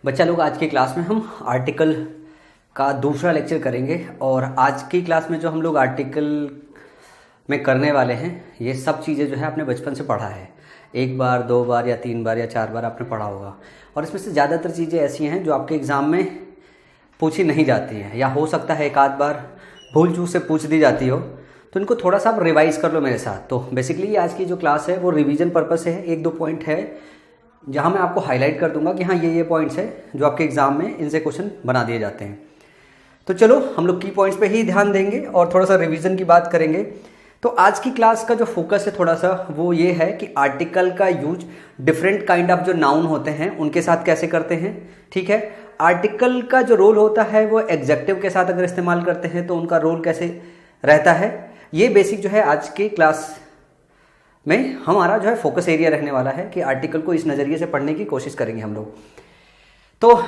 बच्चा लोग, आज की क्लास में हम आर्टिकल का दूसरा लेक्चर करेंगे। और आज की क्लास में जो हम लोग आर्टिकल में करने वाले हैं, ये सब चीज़ें जो है आपने बचपन से पढ़ा है। एक बार, दो बार या तीन बार या चार बार आपने पढ़ा होगा। और इसमें से ज़्यादातर चीज़ें ऐसी हैं जो आपके एग्ज़ाम में पूछी नहीं जाती हैं, या हो सकता है एक आध बार भूल चूक से पूछ दी जाती हो। तो इनको थोड़ा सा आप रिवाइज कर लो मेरे साथ। तो बेसिकली आज की जो क्लास है वो रिवीजन पर्पज से है। एक दो पॉइंट है जहाँ मैं आपको हाईलाइट कर दूंगा कि हाँ ये पॉइंट्स है जो आपके एग्जाम में इनसे क्वेश्चन बना दिए जाते हैं। तो चलो हम लोग की पॉइंट्स पे ही ध्यान देंगे और थोड़ा सा रिवीजन की बात करेंगे। तो आज की क्लास का जो फोकस है थोड़ा सा वो ये है कि आर्टिकल का यूज डिफरेंट काइंड ऑफ जो नाउन होते हैं उनके साथ कैसे करते हैं। ठीक है, आर्टिकल का जो रोल होता है वो एग्जेक्टिव के साथ अगर इस्तेमाल करते हैं तो उनका रोल कैसे रहता है, ये बेसिक जो है आज की क्लास में हमारा जो है फोकस एरिया रहने वाला है कि आर्टिकल को इस नज़रिए से पढ़ने की कोशिश करेंगे हम लोग। तो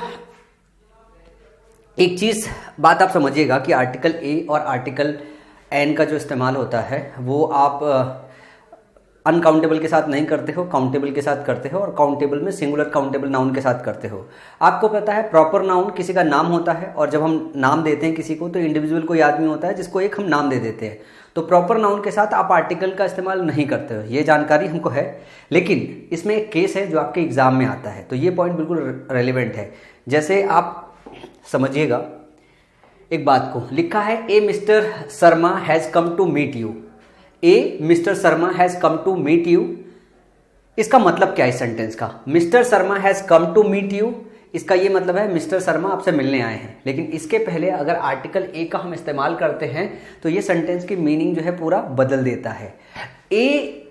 एक चीज़ बात आप समझिएगा कि आर्टिकल ए और आर्टिकल एन का जो इस्तेमाल होता है वो आप अनकाउंटेबल के साथ नहीं करते हो, काउंटेबल के साथ करते हो। और काउंटेबल में सिंगुलर काउंटेबल नाउन के साथ करते हो। आपको पता है प्रॉपर नाउन किसी का नाम होता है, और जब हम नाम देते हैं किसी को तो इंडिविजुअल कोई आदमी होता है जिसको एक हम नाम दे देते हैं। तो प्रॉपर नाउन के साथ आप आर्टिकल का इस्तेमाल नहीं करते हो, ये जानकारी हमको है। लेकिन इसमें एक केस है जो आपके एग्जाम में आता है, तो ये पॉइंट बिल्कुल रेलिवेंट है। जैसे आप समझिएगा एक बात को, लिखा है a mister Sharma has come to meet you. A mister Sharma has come to meet you, इसका मतलब क्या है इस सेंटेंस का? Mister Sharma has come to meet you, इसका ये मतलब है मिस्टर शर्मा आपसे मिलने आए हैं। लेकिन इसके पहले अगर आर्टिकल ए का हम इस्तेमाल करते हैं तो ये सेंटेंस की मीनिंग जो है पूरा बदल देता है। ए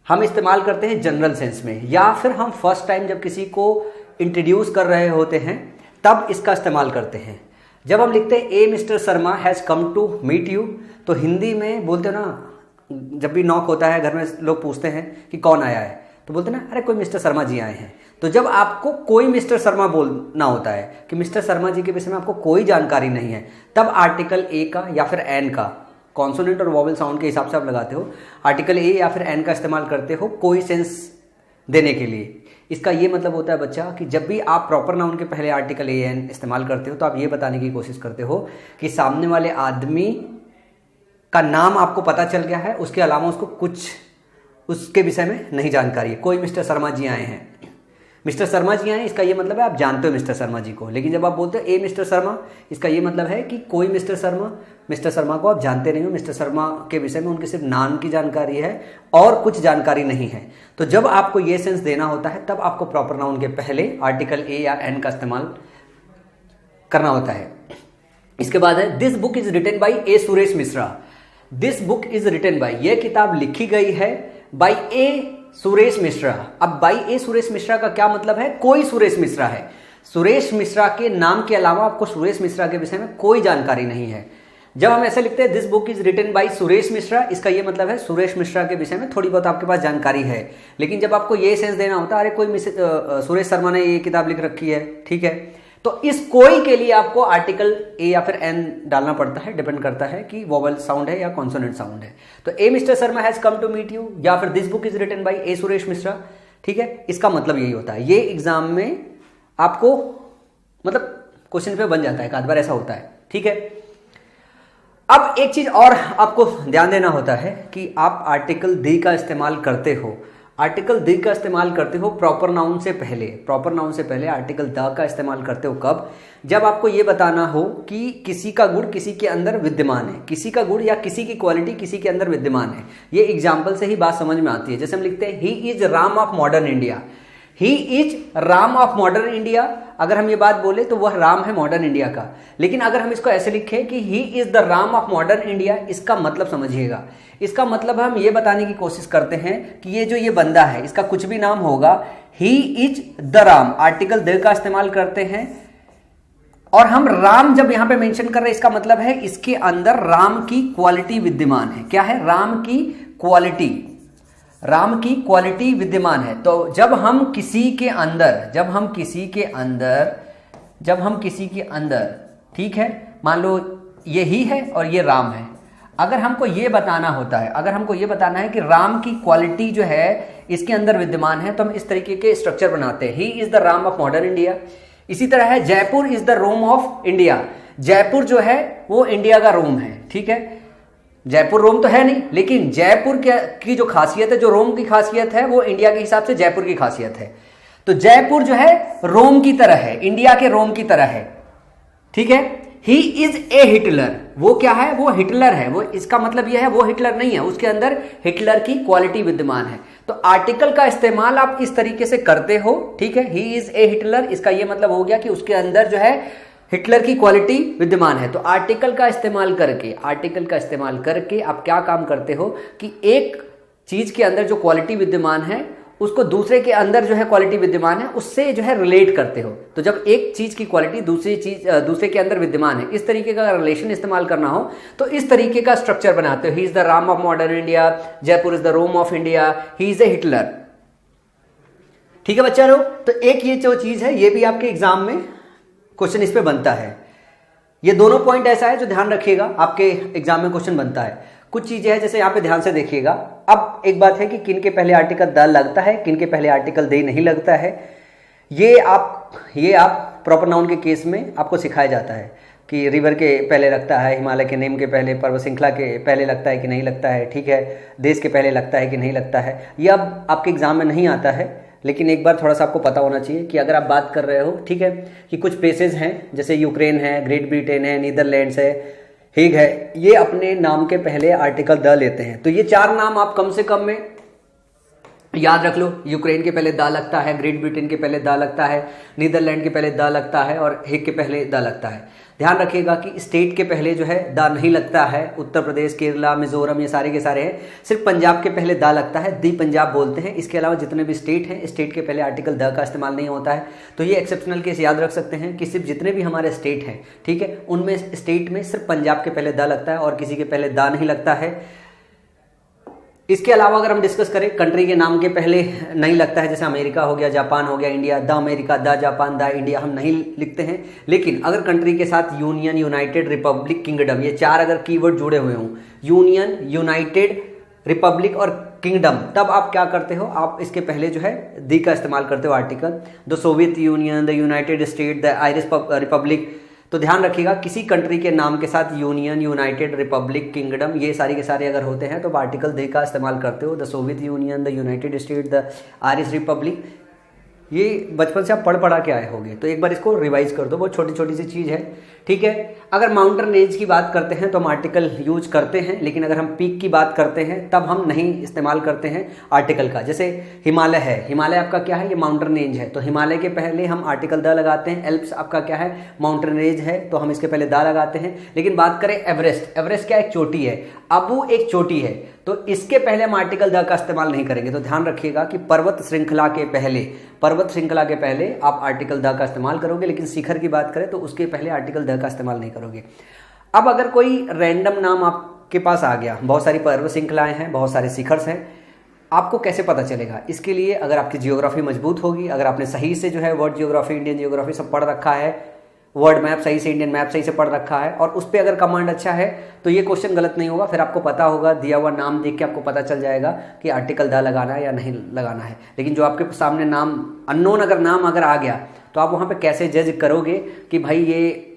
हम इस्तेमाल करते हैं जनरल सेंस में, या फिर हम फर्स्ट टाइम जब किसी को इंट्रोड्यूस कर रहे होते हैं तब इसका इस्तेमाल करते हैं। जब हम लिखते हैं a mister Sharma has come to meet you, तो हिंदी में बोलते हो ना, जब भी नॉक होता है घर में लोग पूछते हैं कि कौन आया है, तो बोलते हैं ना अरे कोई मिस्टर शर्मा जी आए हैं। तो जब आपको कोई मिस्टर शर्मा बोलना होता है कि मिस्टर शर्मा जी के विषय में आपको कोई जानकारी नहीं है, तब आर्टिकल ए का या फिर एन का, कॉन्सोनेंट और वॉवेल साउंड के हिसाब से आप लगाते हो, आर्टिकल ए या फिर एन का इस्तेमाल करते हो कोई सेंस देने के लिए। इसका ये मतलब होता है बच्चा कि जब भी आप प्रॉपर नाउन के पहले आर्टिकल ए एन इस्तेमाल करते हो तो आप ये बताने की कोशिश करते हो कि सामने वाले आदमी का नाम आपको पता चल गया है, उसके अलावा उसको कुछ उसके विषय में नहीं जानकारी है। कोई मिस्टर शर्मा जी आए हैं, मिस्टर शर्मा जी आए, इसका ये मतलब है आप जानते हो मिस्टर शर्मा जी को। लेकिन जब आप बोलते हो ए मिस्टर शर्मा, इसका ये मतलब है कि कोई मिस्टर शर्मा को आप जानते नहीं हो। मिस्टर शर्मा के विषय में उनके सिर्फ नाम की जानकारी है और कुछ जानकारी नहीं है। तो जब आपको ये सेंस देना होता है तब आपको प्रॉपर नाउन के पहले आर्टिकल ए या एन का इस्तेमाल करना होता है। इसके बाद है this book is written by a Suresh Mishra. This book is written by, यह किताब लिखी गई है बाई ए सुरेश मिश्रा। अब बाई ए सुरेश मिश्रा का क्या मतलब है? कोई सुरेश मिश्रा है। सुरेश मिश्रा के नाम के अलावा आपको सुरेश मिश्रा के विषय में कोई जानकारी नहीं है। जब हम ऐसे लिखते हैं this book is written by Suresh Mishra, इसका ये मतलब है सुरेश मिश्रा के विषय में थोड़ी बहुत आपके पास जानकारी है। लेकिन जब आपको ये सेंस देना होता है अरे कोई सुरेश शर्मा ने ये किताब लिख रखी है, ठीक है, तो इस कोई के लिए आपको आर्टिकल ए या फिर एन डालना पड़ता है। डिपेंड करता है कि वोवल साउंड है या कॉन्सोनेंट साउंड है। तो a mister Sharma has come to meet you या फिर this book is written by a Suresh Mishra, ठीक है, इसका मतलब यही होता है। ये एग्जाम में आपको मतलब क्वेश्चन पे बन जाता है, एक बार ऐसा होता है, ठीक है। अब एक चीज और आपको ध्यान देना होता है कि आप आर्टिकल दी का इस्तेमाल करते हो। आर्टिकल द का इस्तेमाल करते हो प्रॉपर नाउन से पहले। प्रॉपर नाउन से पहले आर्टिकल द का इस्तेमाल करते हो कब? जब आपको ये बताना हो कि किसी का गुण किसी के अंदर विद्यमान है, किसी का गुण या किसी की क्वालिटी किसी के अंदर विद्यमान है। ये एग्जाम्पल से ही बात समझ में आती है। जैसे हम लिखते हैं he is Ram of modern India. He is Ram of modern India, अगर हम ये बात बोले तो वह राम है मॉडर्न इंडिया का। लेकिन अगर हम इसको ऐसे लिखें कि ही is the Ram of modern India, इसका मतलब समझिएगा, इसका मतलब हम ये बताने की कोशिश करते हैं कि ये जो ये बंदा है इसका कुछ भी नाम होगा, ही is the Ram, article the का इस्तेमाल करते हैं। और हम राम जब यहां पे मेंशन कर रहे हैं इसका मतलब है इसके अंदर राम की क्वालिटी विद्यमान है। क्या है? राम की क्वालिटी, राम की क्वालिटी विद्यमान है। तो जब हम किसी के अंदर, ठीक है, मान लो ये ही है और ये राम है, अगर हमको ये बताना होता है, अगर हमको ये बताना है कि राम की क्वालिटी जो है इसके अंदर विद्यमान है, तो हम इस तरीके के स्ट्रक्चर बनाते हैं। He is the Ram of modern India, इसी तरह है Jaipur is the Rome of India. Jaipur जो है वो इंडिया का रोम है, ठीक है। जयपुर रोम तो है नहीं, लेकिन जयपुर की जो खासियत है, जो रोम की खासियत है, वो इंडिया के हिसाब से जयपुर की खासियत है। तो जयपुर जो है रोम की तरह है, इंडिया के रोम की तरह है, ठीक है। ही इज ए हिटलर, वो क्या है, वो हिटलर है। वो इसका मतलब यह है वो हिटलर नहीं है, उसके अंदर हिटलर की क्वालिटी विद्यमान है। तो आर्टिकल का इस्तेमाल आप इस तरीके से करते हो, ठीक है। ही इज ए हिटलर, इसका यह मतलब हो गया कि उसके अंदर जो है हिटलर की क्वालिटी विद्यमान है। तो आर्टिकल का इस्तेमाल करके आप क्या काम करते हो कि एक चीज के अंदर जो क्वालिटी विद्यमान है उसको दूसरे के अंदर जो है क्वालिटी विद्यमान है उससे जो है रिलेट करते हो। तो जब एक चीज की क्वालिटी दूसरे के अंदर विद्यमान है, इस तरीके का रिलेशन इस्तेमाल करना हो तो इस तरीके का स्ट्रक्चर बनाते हो। He is the Ram of modern India, Jaipur is the Rome of India, he is a Hitler, ठीक है बच्चा लोग। तो एक ये जो चीज है ये भी आपके एग्जाम में क्वेश्चन इस पे बनता है। ये दोनों पॉइंट ऐसा है जो ध्यान रखिएगा, आपके एग्जाम में क्वेश्चन बनता है। कुछ चीजें हैं जैसे यहाँ पे ध्यान से देखिएगा। अब एक बात है कि किन के पहले आर्टिकल द लगता है, किन के पहले आर्टिकल दे नहीं लगता है। ये आप प्रॉपर नाउन के केस में आपको सिखाया जाता है कि रिवर के पहले लगता है, हिमालय के नेम के पहले, पर्वत श्रृंखला के पहले लगता है कि नहीं लगता है, ठीक है, देश के पहले लगता है कि नहीं लगता है। ये अब आपके एग्जाम में नहीं आता है, लेकिन एक बार थोड़ा सा आपको पता होना चाहिए कि अगर आप बात कर रहे हो, ठीक है, कि कुछ प्लेसेस हैं जैसे यूक्रेन है, ग्रेट ब्रिटेन है, नीदरलैंड्स है, हेग है, ये अपने नाम के पहले आर्टिकल द लेते हैं। तो ये 4 नाम आप कम से कम में याद रख लो। यूक्रेन के पहले द लगता है, ग्रेट ब्रिटेन के पहले द लगता है, नीदरलैंड के पहले द लगता है और हेग के पहले द लगता है। ध्यान रखिएगा कि स्टेट के पहले जो है द नहीं लगता है। उत्तर प्रदेश, केरला, मिजोरम, ये सारे के सारे हैं। सिर्फ पंजाब के पहले द लगता है, दी पंजाब बोलते हैं। इसके अलावा जितने भी स्टेट हैं, स्टेट के पहले आर्टिकल द का इस्तेमाल नहीं होता है। तो ये एक्सेप्शनल केस याद रख सकते हैं कि सिर्फ जितने भी हमारे स्टेट हैं, ठीक है, उनमें स्टेट में सिर्फ पंजाब के पहले द लगता है और किसी के पहले द नहीं लगता है। इसके अलावा अगर हम डिस्कस करें, कंट्री के नाम के पहले नहीं लगता है, जैसे अमेरिका हो गया, जापान हो गया, India, the America, the Japan, the India हम नहीं लिखते हैं। लेकिन अगर कंट्री के साथ यूनियन, यूनाइटेड, रिपब्लिक, किंगडम, ये 4 अगर कीवर्ड जुड़े हुए हों, यूनियन, यूनाइटेड, रिपब्लिक और किंगडम, तब आप क्या करते हो, आप इसके पहले जो है दी का इस्तेमाल करते हो article. The Soviet union, the United state, the Irish Republic. तो ध्यान रखिएगा किसी कंट्री के नाम के साथ यूनियन, यूनाइटेड, रिपब्लिक, किंगडम, ये सारे के सारे अगर होते हैं तो आर्टिकल दे का इस्तेमाल करते हो। The Soviet union, the United state, the Irish Republic, ये बचपन से आप पढ़ा के आए होंगे, तो एक बार इसको रिवाइज कर दो। बहुत छोटी छोटी सी चीज़ है, ठीक है। अगर माउंटेन रेंज की बात करते हैं तो हम आर्टिकल यूज करते हैं, लेकिन अगर हम पीक की बात करते हैं तब हम नहीं इस्तेमाल करते हैं आर्टिकल का। जैसे हिमालय है, हिमालय आपका क्या है, ये माउंटेन रेंज है, तो हिमालय के पहले हम आर्टिकल द लगाते हैं। एल्प्स आपका क्या है, माउंटेन रेंज है, तो हम इसके पहले द लगाते हैं। लेकिन बात करें एवरेस्ट, एवरेस्ट क्या एक चोटी है, अबू एक चोटी है, तो इसके पहले हम आर्टिकल द का इस्तेमाल नहीं करेंगे। तो ध्यान रखिएगा कि पर्वत श्रृंखला के पहले आप आर्टिकल द का इस्तेमाल करोगे, लेकिन शिखर की बात करें तो उसके पहले आर्टिकल द का इस्तेमाल नहीं करोगे। अब अगर कोई रैंडम नाम आपके पास आ गया, बहुत सारी पर्वत श्रृंखलाएं हैं, बहुत सारे शिखर्स हैं, आपको कैसे पता चलेगा? इसके लिए अगर आपकी जियोग्राफी मजबूत होगी, अगर आपने सही से जो है वर्ल्ड जियोग्राफी, इंडियन जियोग्राफी सब पढ़ रखा है, वर्ल्ड मैप सही से, इंडियन मैप सही से पढ़ रखा है और उस पर अगर कमांड अच्छा है तो ये क्वेश्चन गलत नहीं होगा। फिर आपको पता होगा, दिया हुआ नाम देख के आपको पता चल जाएगा कि आर्टिकल द लगाना है या नहीं लगाना है। लेकिन जो आपके सामने नाम अननोन अगर नाम अगर आ गया तो आप वहाँ पे कैसे जज करोगे कि भाई ये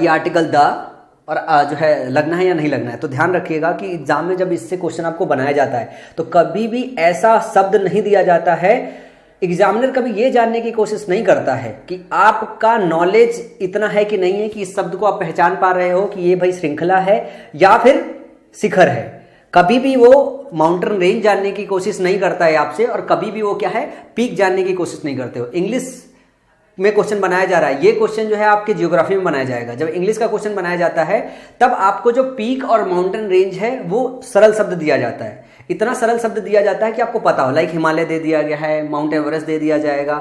आर्टिकल द और जो है लगना है या नहीं लगना है? तो ध्यान रखिएगा कि एग्जाम में जब इससे क्वेश्चन आपको बनाया जाता है तो कभी भी ऐसा शब्द नहीं दिया जाता है। एग्जामिनर कभी ये जानने की कोशिश नहीं करता है कि आपका नॉलेज इतना है कि नहीं है कि इस शब्द को आप पहचान पा रहे हो कि ये भाई श्रृंखला है या फिर शिखर है। कभी भी वो माउंटेन रेंज जानने की कोशिश नहीं करता है आपसे, और कभी भी वो क्या है, पीक जानने की कोशिश नहीं करते हो। इंग्लिश में क्वेश्चन बनाया जा रहा है, ये क्वेश्चन जो है आपके जियोग्राफी में बनाया जाएगा। जब इंग्लिश का क्वेश्चन बनाया जाता है तब आपको जो पीक और माउंटेन रेंज है वो सरल शब्द दिया जाता है। इतना सरल शब्द दिया जाता है कि आपको पता हो, लाइक हिमालय दे दिया गया है, माउंट एवरेस्ट दे दिया जाएगा।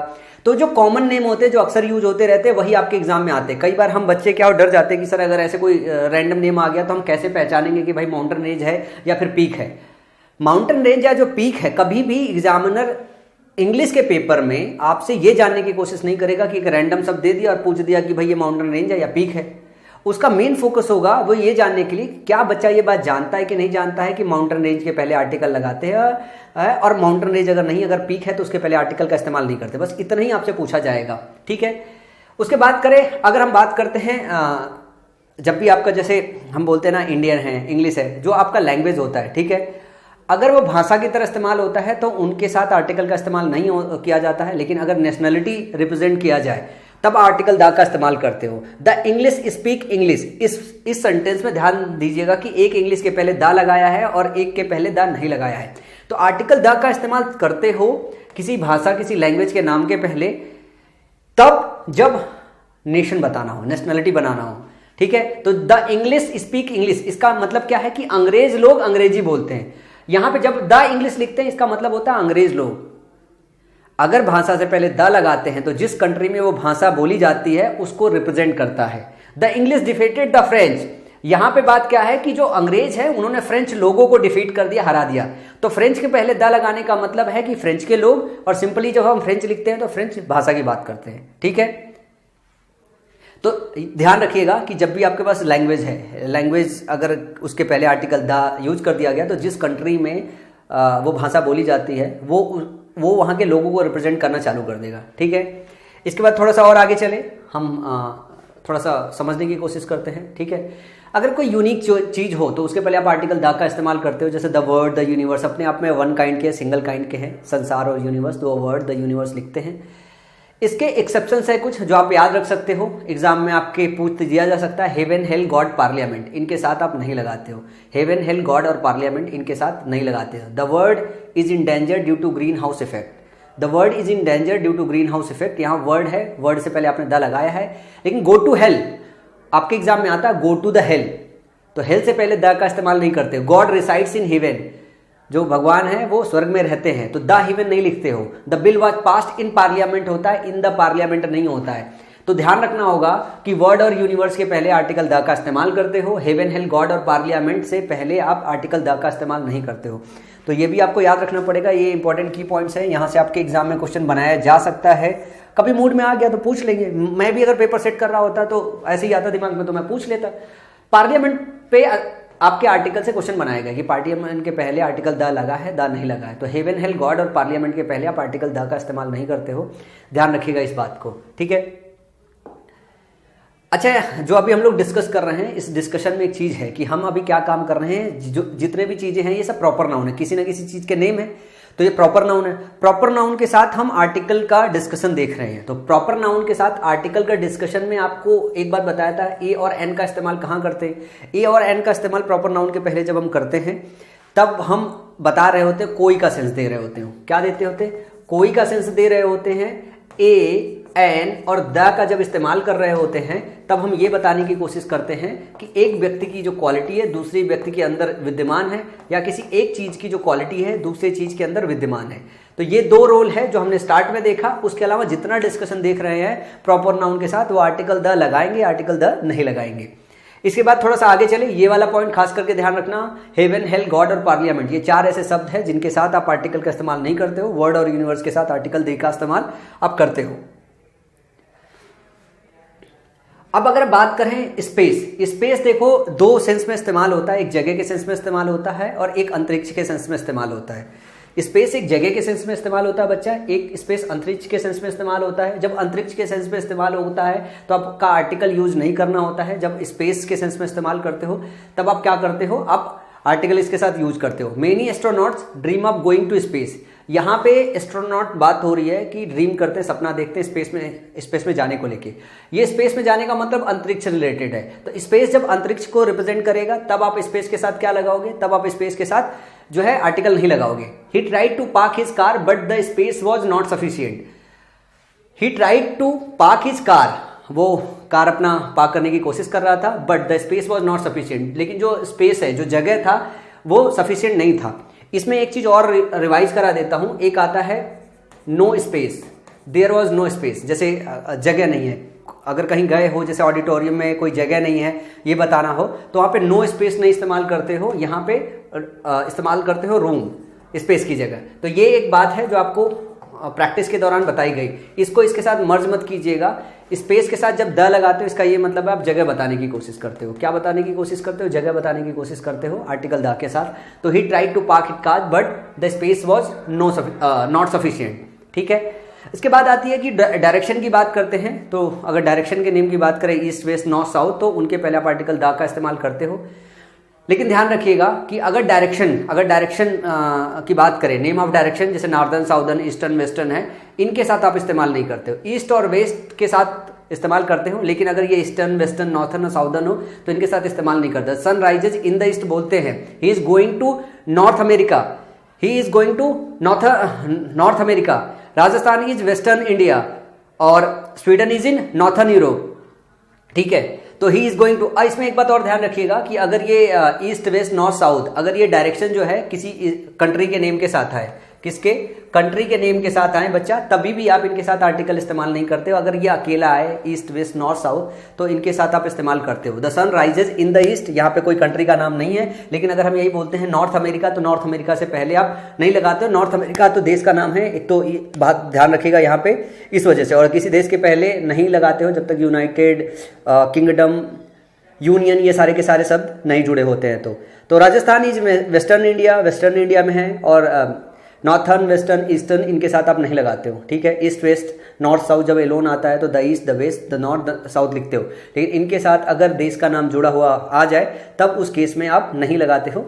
तो जो कॉमन नेम होते हैं, जो अक्सर यूज होते रहते हैं, वही आपके एग्जाम में आते हैं। कई बार हम बच्चे क्या डर जाते हैं कि सर अगर ऐसे कोई रैंडम नेम आ गया तो हम कैसे पहचानेंगे कि भाई माउंटेन रेंज है या फिर पीक है। माउंटेन रेंज या जो पीक है, कभी भी एग्जामिनर इंग्लिश के पेपर में आपसे ये जानने की कोशिश नहीं करेगा कि एक रैंडम शब्द दे दिया और पूछ दिया कि भाई ये माउंटेन रेंज है या पीक है। उसका मेन फोकस होगा वो ये जानने के लिए क्या बच्चा ये बात जानता है कि नहीं जानता है कि माउंटेन रेंज के पहले आर्टिकल लगाते हैं और माउंटेन रेंज अगर पीक है तो उसके पहले आर्टिकल का इस्तेमाल नहीं करते। बस इतना ही आपसे पूछा जाएगा, ठीक है। उसके बाद करें, अगर हम बात करते हैं जब भी आपका जैसे हम बोलते हैं ना इंडियन है, इंग्लिश है, जो आपका लैंग्वेज होता है, ठीक है, अगर वो भाषा की तरह इस्तेमाल होता है तो उनके साथ आर्टिकल का इस्तेमाल नहीं किया जाता है। लेकिन अगर नेशनलिटी रिप्रेजेंट किया जाए तब आर्टिकल द का इस्तेमाल करते हो। द इंग्लिश स्पीक इंग्लिश, इस सेंटेंस में ध्यान दीजिएगा कि एक इंग्लिश के पहले द लगाया है और एक के पहले द नहीं लगाया है। तो आर्टिकल द का इस्तेमाल करते हो किसी भाषा, किसी लैंग्वेज के नाम के पहले, तब जब नेशन बताना हो, नेशनलिटी बनाना हो, ठीक है। तो द इंग्लिश स्पीक इंग्लिश, इसका मतलब क्या है कि अंग्रेज लोग अंग्रेजी बोलते हैं। यहां पे जब द इंग्लिश लिखते हैं इसका मतलब होता है अंग्रेज लोग। अगर भाषा से पहले द लगाते हैं तो जिस कंट्री में वो भाषा बोली जाती है उसको रिप्रेजेंट करता है। The English defeated the French, यहां पे बात क्या है कि जो अंग्रेज है उन्होंने फ्रेंच लोगों को डिफीट कर दिया, हरा दिया। तो फ्रेंच के पहले द लगाने का मतलब है कि फ्रेंच के लोग, और सिंपली जब हम फ्रेंच लिखते हैं तो फ्रेंच भाषा की बात करते हैं, ठीक है। तो ध्यान रखिएगा कि जब भी आपके पास लैंग्वेज है, लैंग्वेज अगर उसके पहले आर्टिकल द यूज कर दिया गया तो जिस कंट्री में वो भाषा बोली जाती है वो वहाँ के लोगों को रिप्रेजेंट करना चालू कर देगा, ठीक है। इसके बाद थोड़ा सा और आगे चले, हम थोड़ा सा समझने की कोशिश करते हैं, ठीक है। अगर कोई यूनिक चीज़ हो तो उसके पहले आप आर्टिकल द का इस्तेमाल करते हो। जैसे द वर्ड, द यूनिवर्स अपने आप में वन काइंड के, सिंगल काइंड के हैं, संसार और यूनिवर्स, दो वर्ड द यूनिवर्स लिखते हैं। इसके एक्सेप्शंस है कुछ जो आप याद रख सकते हो, एग्जाम में आपके पूछ दिया जा सकता है। हेवन, हेल, गॉड, पार्लियामेंट, इनके साथ आप नहीं लगाते हो। हेवन, हेल, गॉड और पार्लियामेंट इनके साथ नहीं लगाते हो। The word is in danger due to green house effect, the word is in danger due to green house effect, यहाँ वर्ड है, वर्ड से पहले आपने द लगाया है। लेकिन गो टू हेल आपके एग्जाम में आता है गो टू द हेल, तो हेल से पहले द का इस्तेमाल नहीं करते। गॉड रिसाइड्स इन हेवन, जो भगवान है वो स्वर्ग में रहते हैं, तो द हेवन नहीं लिखते हो। The bill was passed in parliament होता है, इन द पार्लियामेंट नहीं होता है। तो ध्यान रखना होगा कि वर्ड और यूनिवर्स के पहले आर्टिकल द का इस्तेमाल करते हो। हेवन, हेल, गॉड और पार्लियामेंट से पहले आप आर्टिकल द का इस्तेमाल नहीं करते हो। तो ये भी आपको याद रखना पड़ेगा, ये इंपॉर्टेंट की पॉइंट्स है। यहाँ से आपके एग्जाम में क्वेश्चन बनाया जा सकता है, कभी मूड में आ गया तो पूछ लेंगे। मैं भी अगर पेपर सेट कर रहा होता तो ऐसे ही आता दिमाग में तो मैं पूछ लेता। पार्लियामेंट पे आपके आर्टिकल से क्वेश्चन बनाएगा कि पार्लियामेंट के पहले आर्टिकल द लगा है, द नहीं लगा है। तो हेवन, हेल, गॉड और पार्लियामेंट के पहले आप आर्टिकल द का इस्तेमाल नहीं करते हो, ध्यान रखिएगा इस बात को, ठीक है। अच्छा, जो अभी हम लोग डिस्कस कर रहे हैं, इस डिस्कशन में एक चीज़ है कि हम अभी क्या काम कर रहे हैं, जो जितने भी चीज़ें हैं ये सब प्रॉपर नाउन है, किसी ना किसी चीज़ के नेम है, तो ये प्रॉपर नाउन है। प्रॉपर नाउन के साथ हम आर्टिकल का डिस्कशन देख रहे हैं। तो प्रॉपर नाउन के साथ आर्टिकल का डिस्कशन में आपको एक बात बताया था, ए और एन का इस्तेमाल कहाँ करते हैं। ए और एन का इस्तेमाल प्रॉपर नाउन के पहले जब हम करते हैं तब हम बता रहे होते हैं, कोई का सेंस दे रहे होते हैं। क्या देते होते, कोई का सेंस दे रहे होते हैं। ए, एन और द का जब इस्तेमाल कर रहे होते हैं तब हम ये बताने की कोशिश करते हैं कि एक व्यक्ति की जो क्वालिटी है दूसरी व्यक्ति के अंदर विद्यमान है, या किसी एक चीज़ की जो क्वालिटी है दूसरी चीज़ के अंदर विद्यमान है। तो ये दो रोल है जो हमने स्टार्ट में देखा। उसके अलावा जितना डिस्कशन देख रहे हैं प्रॉपर नाउन के साथ, वो आर्टिकल द लगाएंगे, आर्टिकल द नहीं लगाएंगे। इसके बाद थोड़ा सा आगे चले, ये वाला पॉइंट खास करके ध्यान रखना। हेवन, हेल, गॉड और पार्लियामेंट, ये चार ऐसे शब्द हैं जिनके साथ आप आर्टिकल का इस्तेमाल नहीं करते हो। वर्ड और यूनिवर्स के साथ आर्टिकल द का इस्तेमाल आप करते हो। अब अगर बात करें स्पेस, स्पेस देखो दो सेंस में इस्तेमाल होता है, एक जगह के सेंस में इस्तेमाल होता है और एक अंतरिक्ष के सेंस में इस्तेमाल होता है। स्पेस एक जगह के सेंस में इस्तेमाल होता है बच्चा, एक स्पेस अंतरिक्ष के सेंस में इस्तेमाल होता है। जब अंतरिक्ष के सेंस में इस्तेमाल होता है तो आपका आर्टिकल यूज नहीं करना होता है। जब स्पेस के सेंस में इस्तेमाल करते हो तब आप क्या करते हो, आप आर्टिकल इसके साथ यूज करते हो। Many astronauts dream of going to space, यहाँ पे एस्ट्रोनॉट बात हो रही है कि ड्रीम करते, सपना देखते हैं स्पेस में जाने को लेके। ये स्पेस में जाने का मतलब अंतरिक्ष रिलेटेड है। तो स्पेस जब अंतरिक्ष को रिप्रेजेंट करेगा तब आप स्पेस के साथ क्या लगाओगे, तब आप स्पेस के साथ जो है आर्टिकल नहीं लगाओगे। He tried to park his car but the space was not sufficient. He tried to park his car, वो कार अपना पार्क करने की कोशिश कर रहा था, but the space was not sufficient, लेकिन जो स्पेस है, जो जगह था वो सफिशियंट नहीं था। इसमें एक चीज और रिवाइज करा देता हूं, एक आता है no space, there was no space, जैसे जगह नहीं है। अगर कहीं गए हो, जैसे ऑडिटोरियम में कोई जगह नहीं है ये बताना हो, तो वहाँ पे नो स्पेस नहीं इस्तेमाल करते हो, यहाँ पे इस्तेमाल करते हो रूम, स्पेस की जगह। तो ये एक बात है जो आपको प्रैक्टिस के दौरान बताई गई, इसको इसके साथ मर्ज मत कीजिएगा। स्पेस के साथ जब द लगाते हो इसका ये मतलब है आप जगह बताने की कोशिश करते हो। क्या बताने की कोशिश करते हो? जगह बताने की कोशिश करते हो आर्टिकल द के साथ। तो he tried to park it car but the space was not sufficient. ठीक है, इसके बाद आती है कि डायरेक्शन की बात करते हैं। तो अगर डायरेक्शन के नेम की बात करें ईस्ट वेस्ट नॉर्थ साउथ, तो उनके पहले आप आर्टिकल द का इस्तेमाल करते हो। लेकिन ध्यान रखिएगा कि अगर डायरेक्शन की बात करें, नेम ऑफ डायरेक्शन जैसे नॉर्दर्न साउदर्न ईस्टर्न वेस्टर्न है, इनके साथ आप इस्तेमाल नहीं करते हो। ईस्ट और वेस्ट के साथ इस्तेमाल करते हो, लेकिन अगर ये ईस्टर्न वेस्टर्न नॉर्थर्न और साउदर्न हो तो इनके साथ इस्तेमाल नहीं करते। Sun rises in the east बोलते हैं, he is going to North America, he is going to North America. Rajasthan is western India और Sweden is in northern Europe. ठीक है, तो ही इज गोइंग टू। इसमें एक बात और ध्यान रखिएगा कि अगर ये ईस्ट वेस्ट नॉर्थ साउथ, अगर ये डायरेक्शन जो है किसी कंट्री के नेम के साथ आए, किसके कंट्री के नेम के साथ आए बच्चा, तभी भी आप इनके साथ आर्टिकल इस्तेमाल नहीं करते हो। अगर ये अकेला आए ईस्ट वेस्ट नॉर्थ साउथ तो इनके साथ आप इस्तेमाल करते हो। The sun rises in the east, यहाँ पे कोई कंट्री का नाम नहीं है, लेकिन अगर हम यही बोलते हैं नॉर्थ अमेरिका, तो नॉर्थ अमेरिका से पहले आप नहीं लगाते हो। नॉर्थ अमेरिका तो देश का नाम है, एक तो बात ध्यान रखिएगा यहाँ पे इस वजह से। और किसी देश के पहले नहीं लगाते हो जब तक यूनाइटेड किंगडम, यूनियन, ये सारे के सारे शब्द नहीं जुड़े होते हैं। तो राजस्थान इज वेस्टर्न इंडिया में है, और नॉर्थर्न वेस्टर्न ईस्टर्न इनके साथ आप नहीं लगाते हो। ठीक है, ईस्ट वेस्ट नॉर्थ साउथ जब एलोन आता है तो the east the west the north the south लिखते हो, लेकिन इनके साथ अगर देश का नाम जुड़ा हुआ आ जाए तब उस केस में आप नहीं लगाते हो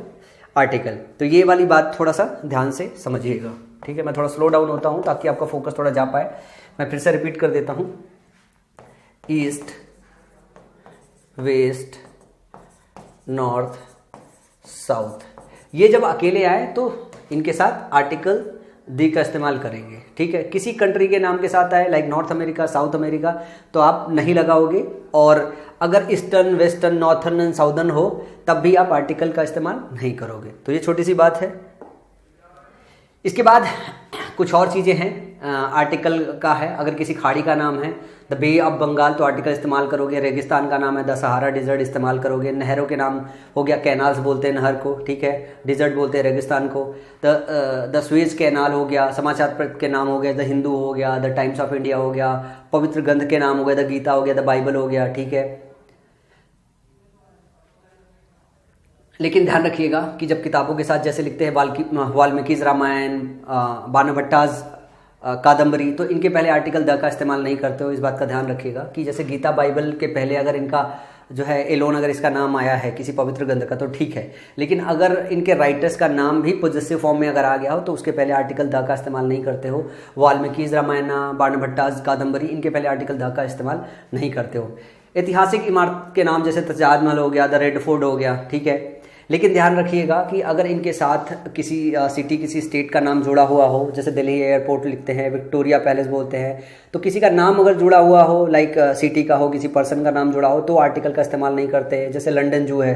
आर्टिकल। तो ये वाली बात थोड़ा सा ध्यान से समझिएगा। ठीक है, मैं थोड़ा स्लो डाउन होता हूँ ताकि आपका फोकस थोड़ा जा पाए। मैं फिर से रिपीट कर देता हूँ, ईस्ट वेस्ट नॉर्थ साउथ, ये जब अकेले आए तो इनके साथ आर्टिकल दी का इस्तेमाल करेंगे। ठीक है, किसी कंट्री के नाम के साथ आए like north America south America तो आप नहीं लगाओगे, और अगर eastern western northern and southern हो तब भी आप आर्टिकल का इस्तेमाल नहीं करोगे। तो ये छोटी सी बात है। इसके बाद कुछ और चीज़ें हैं आर्टिकल का है। अगर किसी खाड़ी का नाम है द बे ऑफ बंगाल तो आर्टिकल इस्तेमाल करोगे। रेगिस्तान का नाम है द सहारा डिजर्ट इस्तेमाल करोगे। नहरों के नाम हो गया, कैनाल्स बोलते हैं नहर को, ठीक है, डिजर्ट बोलते हैं रेगिस्तान को। द स्वेज कैनाल हो गया। समाचार पत्र के नाम हो गया, द हिंदू हो गया, द टाइम्स ऑफ इंडिया हो गया। पवित्र ग्रंथ के नाम हो गए, द गीता हो गया, द बाइबल हो गया। ठीक है, लेकिन ध्यान रखिएगा कि जब किताबों के साथ जैसे लिखते हैं वाल्मीकि रामायण, बाणभट्टाज कादम्बरी, तो इनके पहले आर्टिकल द का इस्तेमाल नहीं करते हो। इस बात का ध्यान रखिएगा कि जैसे गीता बाइबल के पहले अगर इनका जो है एलोन अगर इसका नाम आया है किसी पवित्र ग्रंथ का तो ठीक है, लेकिन अगर इनके राइटर्स का नाम भी पॉजेसिव फॉर्म में अगर आ गया हो तो उसके पहले आर्टिकल द का इस्तेमाल नहीं करते हो। वाल्मीकि रामायण, बाणभट्टाज कादम्बरी, इनके पहले आर्टिकल द का इस्तेमाल नहीं करते हो। ऐतिहासिक इमारत के नाम जैसे ताजमहल हो गया, द रेड फोर्ट हो गया, ठीक है, लेकिन ध्यान रखिएगा कि अगर इनके साथ किसी सिटी किसी स्टेट का नाम जुड़ा हुआ हो, जैसे दिल्ली एयरपोर्ट लिखते हैं, विक्टोरिया पैलेस बोलते हैं, तो किसी का नाम अगर जुड़ा हुआ हो लाइक सिटी का हो, किसी पर्सन का नाम जुड़ा हो तो आर्टिकल का इस्तेमाल नहीं करते। जैसे लंदन जू है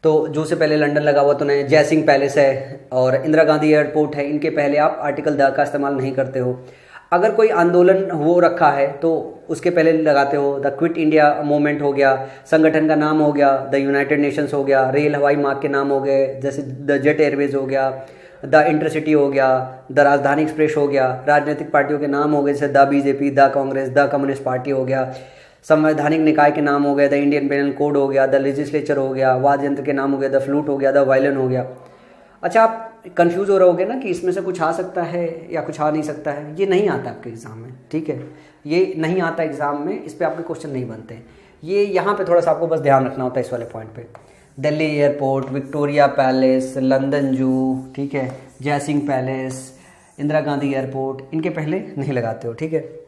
तो जू से पहले लंदन लगा हुआ तो नहीं, जय सिंह पैलेस है और इंदिरा गांधी एयरपोर्ट है, इनके पहले आप आर्टिकल द का इस्तेमाल नहीं करते हो। अगर कोई आंदोलन हो रखा है तो उसके पहले लगाते हो। द क्विट इंडिया मूवमेंट हो गया, संगठन का नाम हो गया, द यूनाइटेड नेशंस हो गया, रेल हवाई मार्ग के नाम हो गए जैसे द जेट एयरवेज हो गया, द इंटरसिटी हो गया, द राजधानी एक्सप्रेस हो गया। राजनीतिक पार्टियों के नाम हो गए जैसे the BJP, the Congress, the communist party हो गया। संवैधानिक निकाय के नाम हो गए, द इंडियन पेनल कोड हो गया, द लेजिस्लेचर हो गया। वाद्य यंत्र के नाम हो गया, द फ्लूट हो गया, द वायलिन हो गया। अच्छा, आप कंफ्यूज हो रहोगे ना कि इसमें से कुछ आ सकता है या कुछ आ नहीं सकता है। ये नहीं आता आपके एग्जाम में, ठीक है, ये नहीं आता एग्जाम में, इस पे आपके क्वेश्चन नहीं बनते। ये यहाँ पे थोड़ा सा आपको बस ध्यान रखना होता है इस वाले पॉइंट पे। Delhi airport, Victoria palace, London जू, ठीक है, जय सिंह पैलेस, इंदिरा गांधी एयरपोर्ट, इनके पहले नहीं लगाते हो, ठीक है।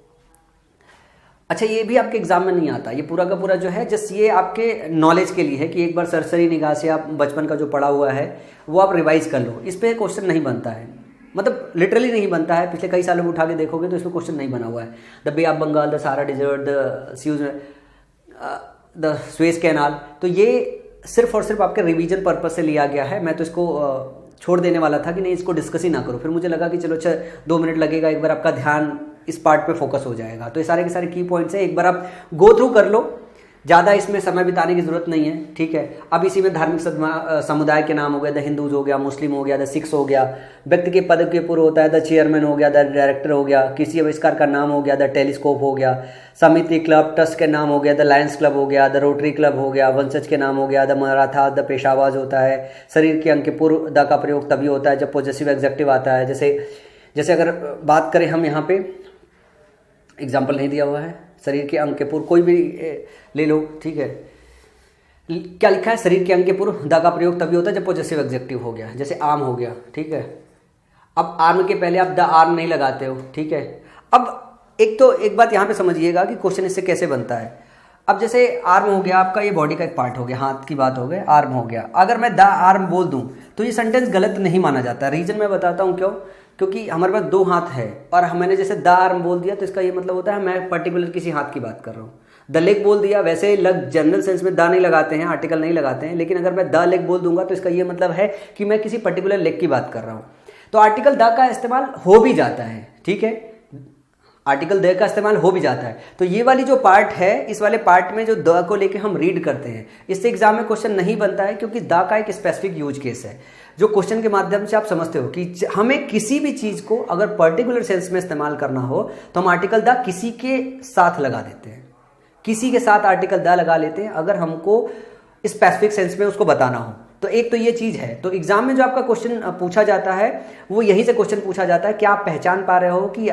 अच्छा, ये भी आपके एग्जाम में नहीं आता, ये पूरा का पूरा जो है जस्ट ये आपके नॉलेज के लिए है कि एक बार सरसरी निगाह से आप बचपन का जो पढ़ा हुआ है वो आप रिवाइज कर लो। इस पर क्वेश्चन नहीं बनता है, मतलब लिटरली नहीं बनता है। पिछले कई सालों में उठा के देखोगे तो इसमें क्वेश्चन नहीं बना हुआ है। The bay of Bengal, the Sahara desert, the Suez canal, तो ये सिर्फ और सिर्फ आपके रिवीजन पर्पज से लिया गया है। मैं तो इसको छोड़ देने वाला था कि नहीं इसको डिस्कस ही ना करो, फिर मुझे लगा कि चलो 2 मिनट लगेगा, एक बार आपका ध्यान इस पार्ट पे फोकस हो जाएगा। तो ये सारे के सारे की पॉइंट्स है, एक बार आप गो थ्रू कर लो, ज़्यादा इसमें समय बिताने की ज़रूरत नहीं है, ठीक है। अब इसी में धार्मिक समुदाय के नाम हो गए, द हिंदूज हो गया, मुस्लिम हो गया, द सिख्स हो गया, व्यक्ति के पद के पूर्व होता है, द चेयरमैन हो गया, द डायरेक्टर हो गया, किसी आविष्कार का नाम हो गया, द टेलीस्कोप हो गया, समिति, क्लब, ट्रस्ट के नाम हो गया, द लायंस क्लब हो गया, द रोटरी क्लब हो गया, वंशज के नाम हो गया, द मराठा, द पेशावाज होता है। शरीर के अंग के पूर्व द का प्रयोग तभी होता है जब पॉजेसिव एग्जेक्टिव आता है। जैसे अगर बात करें हम यहाँ पे एग्जाम्पल नहीं दिया हुआ है, शरीर के अंग के पूर्व कोई भी ले लो, ठीक है। क्या लिखा है, शरीर के अंग के पूर्व द का प्रयोग तभी होता है जब पॉजेसिव एग्जेक्टिव हो गया। जैसे आर्म हो गया, ठीक है। अब आर्म के पहले आप द आर्म नहीं लगाते हो, ठीक है। अब एक बात यहाँ पे समझिएगा कि क्वेश्चन इससे कैसे बनता है। अब जैसे आर्म हो गया आपका, ये बॉडी का एक पार्ट हो गया, हाथ की बात हो गई, आर्म हो गया। अगर मैं द आर्म बोल दूं तो ये सेंटेंस गलत नहीं माना जाता। रीजन मैं बताता हूँ क्यों। क्योंकि हमारे पास दो हाथ है और मैंने जैसे द आर्म बोल दिया तो इसका ये मतलब होता है मैं पर्टिकुलर किसी हाथ की बात कर रहा हूँ। द लेग बोल दिया, वैसे जनरल सेंस में द नहीं लगाते हैं, आर्टिकल नहीं लगाते हैं, लेकिन अगर मैं द लेग बोल दूंगा तो इसका ये मतलब है कि मैं किसी पर्टिकुलर लेग की बात कर रहा हूँ। तो आर्टिकल द का इस्तेमाल हो भी जाता है, ठीक है। आर्टिकल द का इस्तेमाल हो भी जाता है। तो ये वाली जो पार्ट है, इस वाले पार्ट में जो द को लेके हम रीड करते हैं, इससे एग्जाम में क्वेश्चन नहीं बनता है, क्योंकि द का एक स्पेसिफिक यूज केस है जो क्वेश्चन के माध्यम से आप समझते हो कि हमें किसी भी चीज को अगर पर्टिकुलर सेंस में इस्तेमाल करना हो तो हम आर्टिकल द किसी के साथ लगा देते हैं, किसी के साथ आर्टिकल द लगा लेते हैं अगर हमको स्पेसिफिक सेंस में उसको बताना हो। तो एक तो ये चीज है। तो एग्जाम में जो आपका क्वेश्चन पूछा जाता है वो यहीं से क्वेश्चन पूछा जाता है कि आप पहचान पा रहे हो कि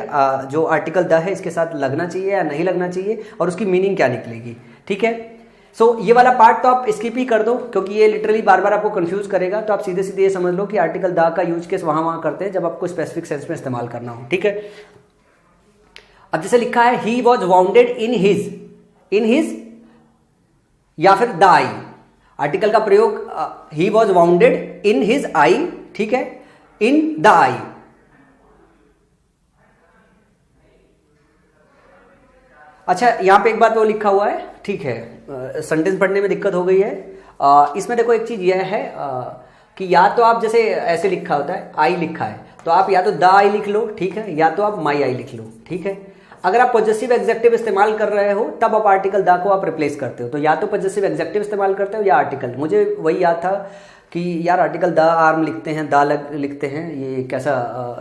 जो आर्टिकल द है इसके साथ लगना चाहिए या नहीं लगना चाहिए और उसकी मीनिंग क्या निकलेगी, ठीक है। सो ये वाला पार्ट तो आप स्किप ही कर दो, क्योंकि ये लिटरली बार बार आपको कंफ्यूज करेगा। तो आप सीधे सीधे ये समझ लो कि आर्टिकल द का यूज केस वहां करते हैं जब आपको स्पेसिफिक सेंस में इस्तेमाल करना हो, ठीक है। अब जैसे लिखा है he was wounded in his या फिर द आई। आर्टिकल का प्रयोग he was wounded in his eye, ठीक है, इन द आई। अच्छा, यहां पे एक बात वो लिखा हुआ है, ठीक है, सेंटेंस पढ़ने में दिक्कत हो गई है। इसमें देखो एक चीज यह है कि या तो आप जैसे ऐसे लिखा होता है आई लिखा है तो आप या तो द आई लिख लो, ठीक है, या तो आप माई आई लिख लो, ठीक है। अगर आप पॉजेसिव एग्जेक्टिव इस्तेमाल कर रहे हो तब आप आर्टिकल द को आप रिप्लेस करते हो, तो या तो पॉजेसिव एग्जेक्टिव इस्तेमाल करते हो या आर्टिकल। मुझे वही याद था कि यार आर्टिकल द आर्म लिखते हैं, द लिखते हैं, ये कैसा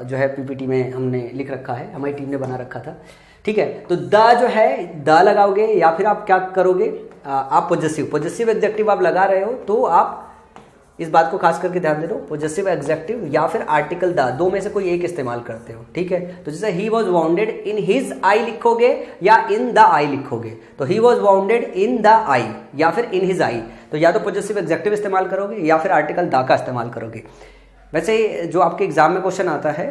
जो है पीपीटी में हमने लिख रखा है, हमारी टीम ने बना रखा था, ठीक है। तो द जो है द लगाओगे या फिर आप क्या करोगे, आप पॉजेसिव एग्जेक्टिव आप लगा रहे हो तो आप इस बात को खास करके ध्यान दे लो, पॉजेसिव एग्जेक्टिव या फिर आर्टिकल द, दो में से कोई एक इस्तेमाल करते हो, ठीक है। तो जैसे he was wounded in his eye लिखोगे या इन द आई लिखोगे, तो he was wounded in the eye या फिर इन हिज आई, तो या तो पॉजेसिव एग्जेक्टिव इस्तेमाल करोगे या फिर आर्टिकल द का इस्तेमाल करोगे। वैसे जो आपके एग्जाम में क्वेश्चन आता है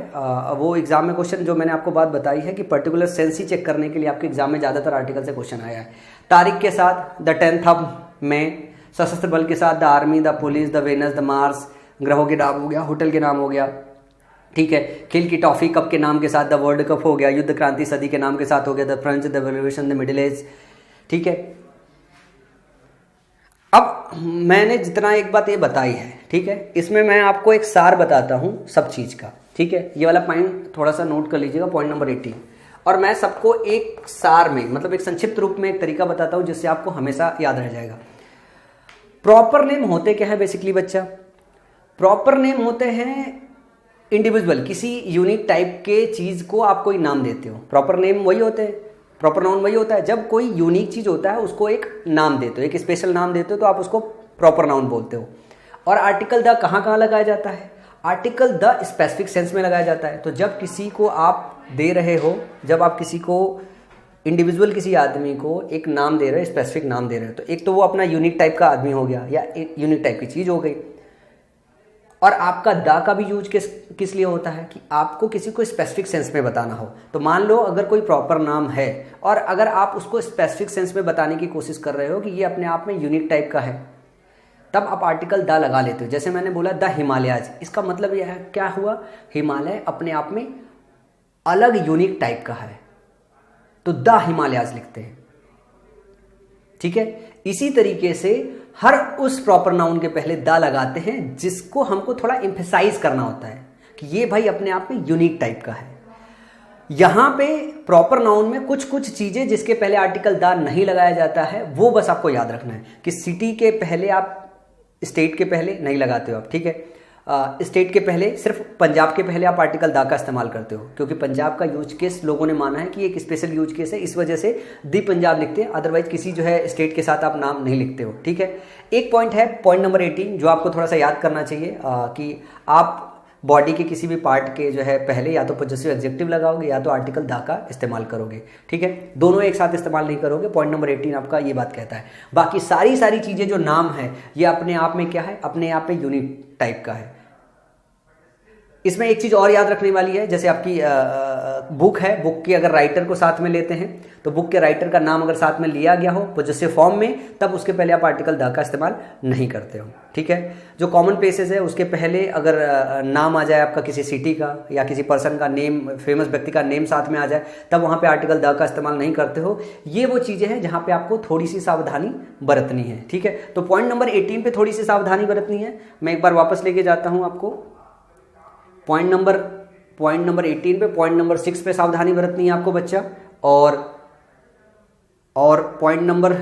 वो एग्जाम में क्वेश्चन जो मैंने आपको बात बताई है कि पर्टिकुलर सेंस ही चेक करने के लिए आपके एग्जाम में ज़्यादातर आर्टिकल से क्वेश्चन आया है। तारीख के साथ द 10th ऑफ मई, सशस्त्र बल के साथ the army, the police, the Venus, the Mars, ग्रहों के नाम हो गया, होटल के नाम हो गया, ठीक है। खेल की टॉफी कप के नाम के साथ द वर्ल्ड कप हो गया, युद्ध क्रांति सदी के नाम के साथ हो गया the French, the revolution, the middle age, ठीक है। अब मैंने जितना एक बात ये बताई है, ठीक है, इसमें मैं आपको एक सार बताता हूं सब चीज का, ठीक है। ये वाला पॉइंट थोड़ा सा नोट कर लीजिएगा, पॉइंट नंबर 18। और मैं सबको एक सार में मतलब एक संक्षिप्त रूप में एक तरीका बताता हूं जिससे आपको हमेशा याद रह जाएगा। प्रॉपर नेम होते क्या है बेसिकली बच्चा? प्रॉपर नेम होते हैं इंडिविजुअल, किसी यूनिक टाइप के चीज को आप कोई नाम देते हो। प्रॉपर नेम वही होते हैं, प्रॉपर नाउन वही होता है जब कोई यूनिक चीज होता है उसको एक नाम देते हो, एक स्पेशल नाम देते हो तो आप उसको प्रॉपर नाउन बोलते हो। और आर्टिकल द कहाँ लगाया जाता है? आर्टिकल द स्पेसिफिक सेंस में लगाया जाता है। तो जब किसी को आप दे रहे हो, जब आप किसी को इंडिविजुअल किसी आदमी को एक नाम दे रहे हो, स्पेसिफिक नाम दे रहे हो, तो एक तो वो अपना यूनिक टाइप का आदमी हो गया या यूनिक टाइप की चीज हो गई। और आपका द का भी यूज किस लिए होता है कि आपको किसी को स्पेसिफिक सेंस में बताना हो। तो मान लो अगर कोई प्रॉपर नाम है और अगर आप उसको स्पेसिफिक सेंस में बताने की कोशिश कर रहे हो कि ये अपने आप में यूनिक टाइप का है, तब आप आर्टिकल द लगा लेते हो। जैसे मैंने बोला द हिमालयाज, इसका मतलब यह है क्या हुआ, हिमालय अपने आप में अलग यूनिक टाइप का है, तो द हिमालयाज लिखते हैं, ठीक है। इसी तरीके से हर उस प्रॉपर नाउन के पहले द लगाते हैं जिसको हमको थोड़ा एम्फेसाइज करना होता है कि ये भाई अपने आप में यूनिक टाइप का है। यहाँ पे प्रॉपर नाउन में कुछ कुछ चीजें जिसके पहले आर्टिकल द नहीं लगाया जाता है वो बस आपको याद रखना है कि सिटी के पहले आप स्टेट के पहले नहीं लगाते हो आप, ठीक है। स्टेट के पहले, सिर्फ पंजाब के पहले आप आर्टिकल दा का इस्तेमाल करते हो, क्योंकि पंजाब का यूज केस लोगों ने माना है कि एक स्पेशल यूज केस है, इस वजह से दी पंजाब लिखते हैं, अदरवाइज किसी जो है स्टेट के साथ आप नाम नहीं लिखते हो, ठीक है। एक पॉइंट है, पॉइंट नंबर 18, जो आपको थोड़ा सा याद करना चाहिए कि आप बॉडी के किसी भी पार्ट के जो है पहले या तो पॉजेसिव एडजेक्टिव लगाओगे या तो आर्टिकल दा का इस्तेमाल करोगे, ठीक है। दोनों एक साथ इस्तेमाल नहीं करोगे। पॉइंट नंबर 18 आपका ये बात कहता है। बाकी सारी चीजें जो नाम है ये अपने आप में क्या है, अपने आप में यूनिक टाइप का है। इसमें एक चीज और याद रखने वाली है, जैसे आपकी बुक है, बुक के अगर राइटर को साथ में लेते हैं तो बुक के राइटर का नाम अगर साथ में लिया गया हो पॉजेसिव फॉर्म में, तब उसके पहले आप आर्टिकल द का इस्तेमाल नहीं करते हो, ठीक है। जो कॉमन प्लेसेस है उसके पहले अगर नाम आ जाए आपका किसी सिटी का या किसी पर्सन का नेम, फेमस व्यक्ति का नेम साथ में आ जाए, तब वहां पे आर्टिकल द का इस्तेमाल नहीं करते हो। ये वो चीजें हैं जहां पे आपको थोड़ी सी सावधानी बरतनी है, ठीक है। तो पॉइंट नंबर 18 पे थोड़ी सी सावधानी बरतनी है। मैं एक बार वापस लेके जाता हूं आपको। पॉइंट नंबर 18 पे, पॉइंट नंबर 6 पे सावधानी बरतनी है आपको बच्चा, और पॉइंट नंबर,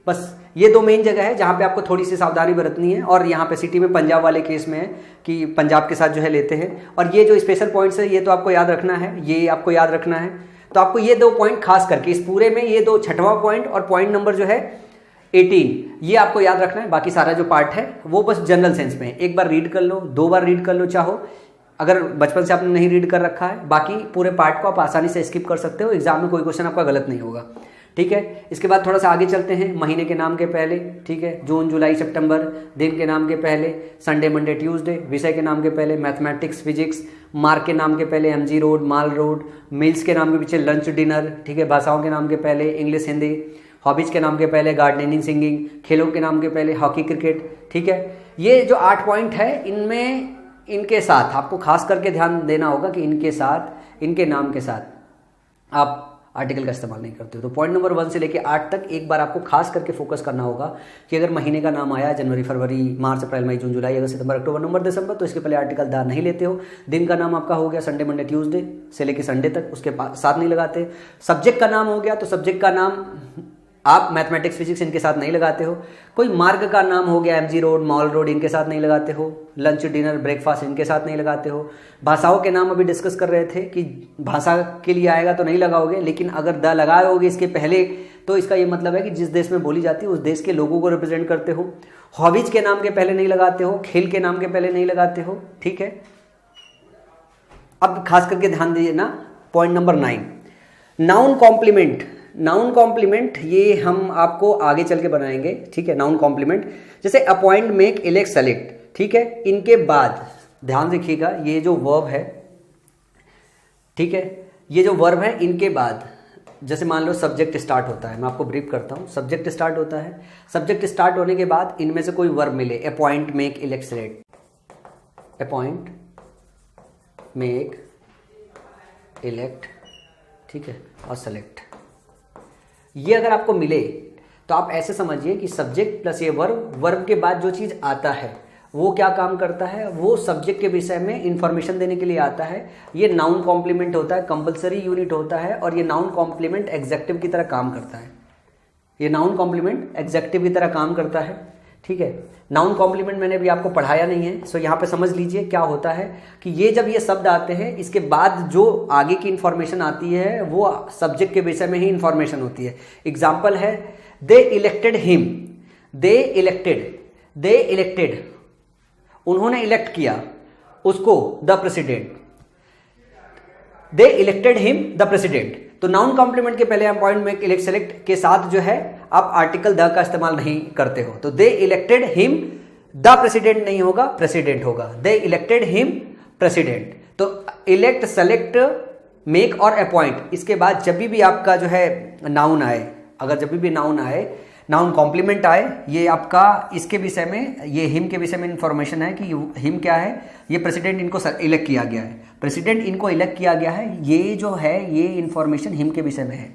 बस ये दो मेन जगह है जहां पे आपको थोड़ी सी सावधानी बरतनी है। और यहाँ पे सिटी में पंजाब वाले केस में है कि पंजाब के साथ जो है लेते हैं। और ये जो स्पेशल पॉइंट्स है ये तो आपको याद रखना है, ये आपको याद रखना है। तो आपको ये दो पॉइंट खास करके इस पूरे में, ये दो, छठवां पॉइंट और पॉइंट नंबर जो है 18, ये आपको याद रखना है। बाकी सारा जो पार्ट है वो बस जनरल सेंस में है। एक बार रीड कर लो, 2 बार रीड कर लो चाहो, अगर बचपन से आपने नहीं रीड कर रखा है। बाकी पूरे पार्ट को आप आसानी से स्किप कर सकते हो, एग्जाम में कोई क्वेश्चन आपका गलत नहीं होगा, ठीक है। इसके बाद थोड़ा सा आगे चलते हैं। महीने के नाम के पहले, ठीक है, जून, जुलाई, सितंबर। दिन के नाम के पहले संडे, मंडे, ट्यूसडे। विषय के नाम के पहले मैथमेटिक्स, फिजिक्स। मार्ग के नाम के पहले एमजी रोड, माल रोड। मील्स के नाम के पीछे लंच, डिनर, ठीक है। भाषाओं के नाम के पहले इंग्लिश, हिंदी। हॉबीज के नाम के पहले गार्डनिंग, सिंगिंग। खेलों के नाम के पहले हॉकी, क्रिकेट, ठीक है। ये जो 8 पॉइंट है, इनमें इनके साथ आपको खास करके ध्यान देना होगा कि इनके साथ, इनके नाम के साथ आप आर्टिकल का इस्तेमाल नहीं करते हो। तो पॉइंट नंबर 1 से लेके 8 तक एक बार आपको खास करके फोकस करना होगा कि अगर महीने का नाम आया जनवरी, फरवरी, मार्च, अप्रैल, मई, जून, जुलाई, अगस्त, सितंबर, अक्टूबर, नवंबर, दिसंबर, तो इसके पहले आर्टिकल द नहीं लेते हो। दिन का नाम आपका हो गया संडे, मंडे, ट्यूसडे से लेके संडे तक, उसके साथ नहीं लगाते। सब्जेक्ट का नाम हो गया तो सब्जेक्ट का नाम आप मैथमेटिक्स, फिजिक्स इनके साथ नहीं लगाते हो। कोई मार्ग का नाम हो गया एमजी रोड, मॉल रोड, इनके साथ नहीं लगाते हो। लंच, डिनर, ब्रेकफास्ट इनके साथ नहीं लगाते हो। भाषाओं के नाम अभी डिस्कस कर रहे थे कि भाषा के लिए आएगा तो नहीं लगाओगे, लेकिन अगर द लगाओगे इसके पहले तो इसका ये मतलब है कि जिस देश में बोली जाती है उस देश के लोगों को रिप्रेजेंट करते हो। हॉबीज के नाम के पहले नहीं लगाते हो, खेल के नाम के पहले नहीं लगाते हो, ठीक है। अब खास करके ध्यान दीजिए ना, point number 9, noun complement. Noun complement ये हम आपको आगे चल के बनाएंगे, ठीक है। नाउन कॉम्प्लीमेंट जैसे अपॉइंट, मेक, इलेक्ट, सेलेक्ट, ठीक है। इनके बाद ध्यान रखिएगा, ये जो वर्ब है, ठीक है, ये जो वर्ब है इनके बाद जैसे मान लो सब्जेक्ट स्टार्ट होता है, मैं आपको ब्रीफ करता हूँ। सब्जेक्ट स्टार्ट होता है, सब्जेक्ट स्टार्ट होने के बाद इनमें से कोई वर्ब मिले, appoint, make, elect, select. Appoint, make, elect, ठीक है, और सेलेक्ट। ये अगर आपको मिले तो आप ऐसे समझिए कि सब्जेक्ट प्लस ये वर्ब, वर्ब के बाद जो चीज आता है वो क्या काम करता है, वो सब्जेक्ट के विषय में इंफॉर्मेशन देने के लिए आता है। ये नाउन कॉम्प्लीमेंट होता है, कंपलसरी यूनिट होता है, और ये नाउन कॉम्प्लीमेंट एग्जेक्टिव की तरह काम करता है। ये नाउन कॉम्प्लीमेंट एग्जेक्टिव की तरह काम करता है, ठीक है। नाउन कॉम्प्लीमेंट मैंने भी आपको पढ़ाया नहीं है, सो यहाँ पे समझ लीजिए क्या होता है कि ये जब ये शब्द आते हैं इसके बाद जो आगे की इंफॉर्मेशन आती है वो सब्जेक्ट के विषय में ही इंफॉर्मेशन होती है। एग्जाम्पल है, दे इलेक्टेड हिम। दे इलेक्टेड, उन्होंने इलेक्ट किया उसको, the president. They elected him the president. तो नाउन कॉम्प्लीमेंट के पहले अपॉइंट, मेक, इलेक्ट, सेलेक्ट के साथ जो है आप आर्टिकल द का इस्तेमाल नहीं करते हो। तो दे इलेक्टेड हिम द प्रेसिडेंट नहीं होगा, प्रेसिडेंट होगा। दे इलेक्टेड हिम प्रेसिडेंट। तो इलेक्ट, सेलेक्ट, मेक और अपॉइंट, इसके बाद जब भी आपका जो है नाउन आए, अगर जब भी नाउन आए, नाउन कॉम्प्लीमेंट आए, ये आपका इसके विषय में, ये हिम के विषय में इंफॉर्मेशन है कि हिम क्या है, ये प्रेसिडेंट इनको इलेक्ट किया गया है, प्रेसिडेंट इनको इलेक्ट किया गया है, ये जो है ये इंफॉर्मेशन हिम के विषय में है।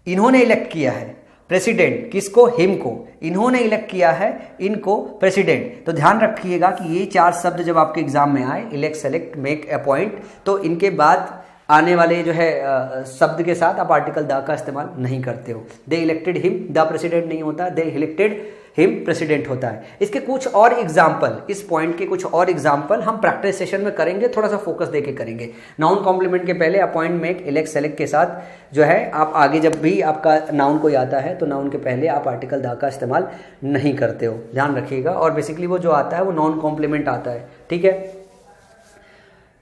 इन्होंने इलेक्ट किया है प्रेसिडेंट, किसको, हिम को। इन्होंने इलेक्ट किया है इनको, प्रेसिडेंट। तो ध्यान रखिएगा कि ये 4 शब्द जब आपके एग्जाम में आए, इलेक्ट, सेलेक्ट, मेक, अपॉइंट, तो इनके बाद आने वाले जो है शब्द के साथ आप आर्टिकल द का इस्तेमाल नहीं करते हो। दे इलेक्टेड हिम, द प्रेसिडेंट नहीं होता, दे इलेक्टेड हिम प्रेसिडेंट होता है। इसके कुछ और एग्जाम्पल, इस पॉइंट के कुछ और एग्जाम्पल हम प्रैक्टिस सेशन में करेंगे, थोड़ा सा फोकस देके करेंगे। नाउन कॉम्प्लीमेंट के पहले अपॉइंट, मेक, इलेक्ट, सेलेक्ट के साथ जो है आप आगे जब भी आपका नाउन कोई आता है तो नाउन के पहले आप आर्टिकल द का इस्तेमाल नहीं करते हो, ध्यान रखिएगा। और बेसिकली वो जो आता है वो नाउन कॉम्प्लीमेंट आता है, ठीक है।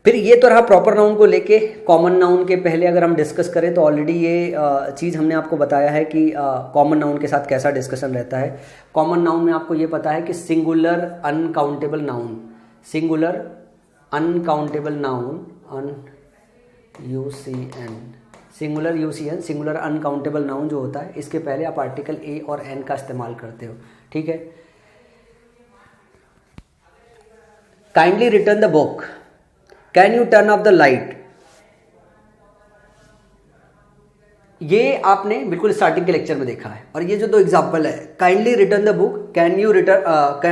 फिर ये तो रहा प्रॉपर नाउन को लेके। कॉमन नाउन के पहले अगर हम डिस्कस करें तो ऑलरेडी ये चीज़ हमने आपको बताया है कि कॉमन नाउन के साथ कैसा डिस्कशन रहता है। कॉमन नाउन में आपको ये पता है कि singular uncountable noun, singular uncountable noun, UCN, singular UCN, singular uncountable noun जो होता है इसके पहले आप आर्टिकल ए और एन का इस्तेमाल करते हो, ठीक है। Kindly return the book, can U turn off the light, ये आपने बिल्कुल स्टार्टिंग के लेक्चर में देखा है। और ये जो दो एग्जाम्पल है, kindly return the book, can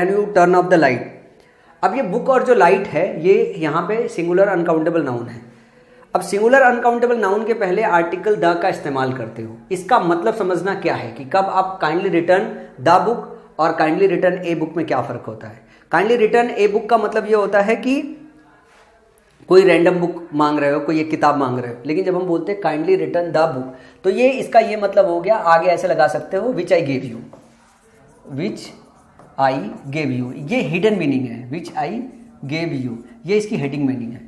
U turn off the light. अब ये बुक और जो लाइट है ये यहाँ पे सिंगुलर अनकाउंटेबल नाउन है। अब सिंगुलर अनकाउंटेबल नाउन के पहले आर्टिकल द का इस्तेमाल करते हो, इसका मतलब समझना क्या है कि कब आप काइंडली रिटर्न द बुक और काइंडली रिटर्न ए बुक में क्या फ़र्क होता है। काइंडली रिटर्न ए बुक का मतलब ये होता है कि कोई रैंडम बुक मांग रहे हो, कोई एक किताब मांग रहे हो, लेकिन जब हम बोलते हैं काइंडली रिटर्न द बुक तो ये इसका ये मतलब हो गया, आगे ऐसे लगा सकते हो which I gave you, which I gave you, ये हिडन मीनिंग है, विच आई गेव यू, ये इसकी हेडिंग मीनिंग है।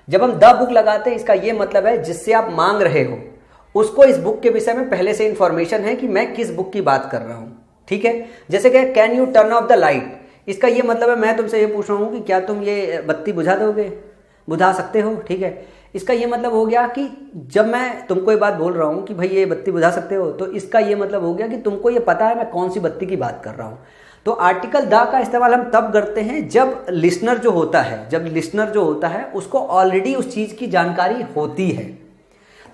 जब हम द बुक लगाते हैं इसका ये मतलब है जिससे आप मांग रहे हो उसको इस बुक के विषय में पहले से इंफॉर्मेशन है कि मैं किस बुक की बात कर रहा हूँ, ठीक है। जैसे कि can U turn off the light, इसका ये मतलब है मैं तुमसे ये पूछ रहा हूँ कि क्या तुम ये बत्ती बुझा दोगे, बुझा सकते हो, ठीक है। इसका ये मतलब हो गया कि जब मैं तुमको ये बात बोल रहा हूँ कि भाई ये बत्ती बुझा सकते हो, तो इसका ये मतलब हो गया कि तुमको ये पता है मैं कौन सी बत्ती की बात कर रहा हूँ। तो आर्टिकल द का इस्तेमाल हम तब करते हैं जब लिसनर जो होता है, उसको ऑलरेडी उस चीज़ की जानकारी होती है।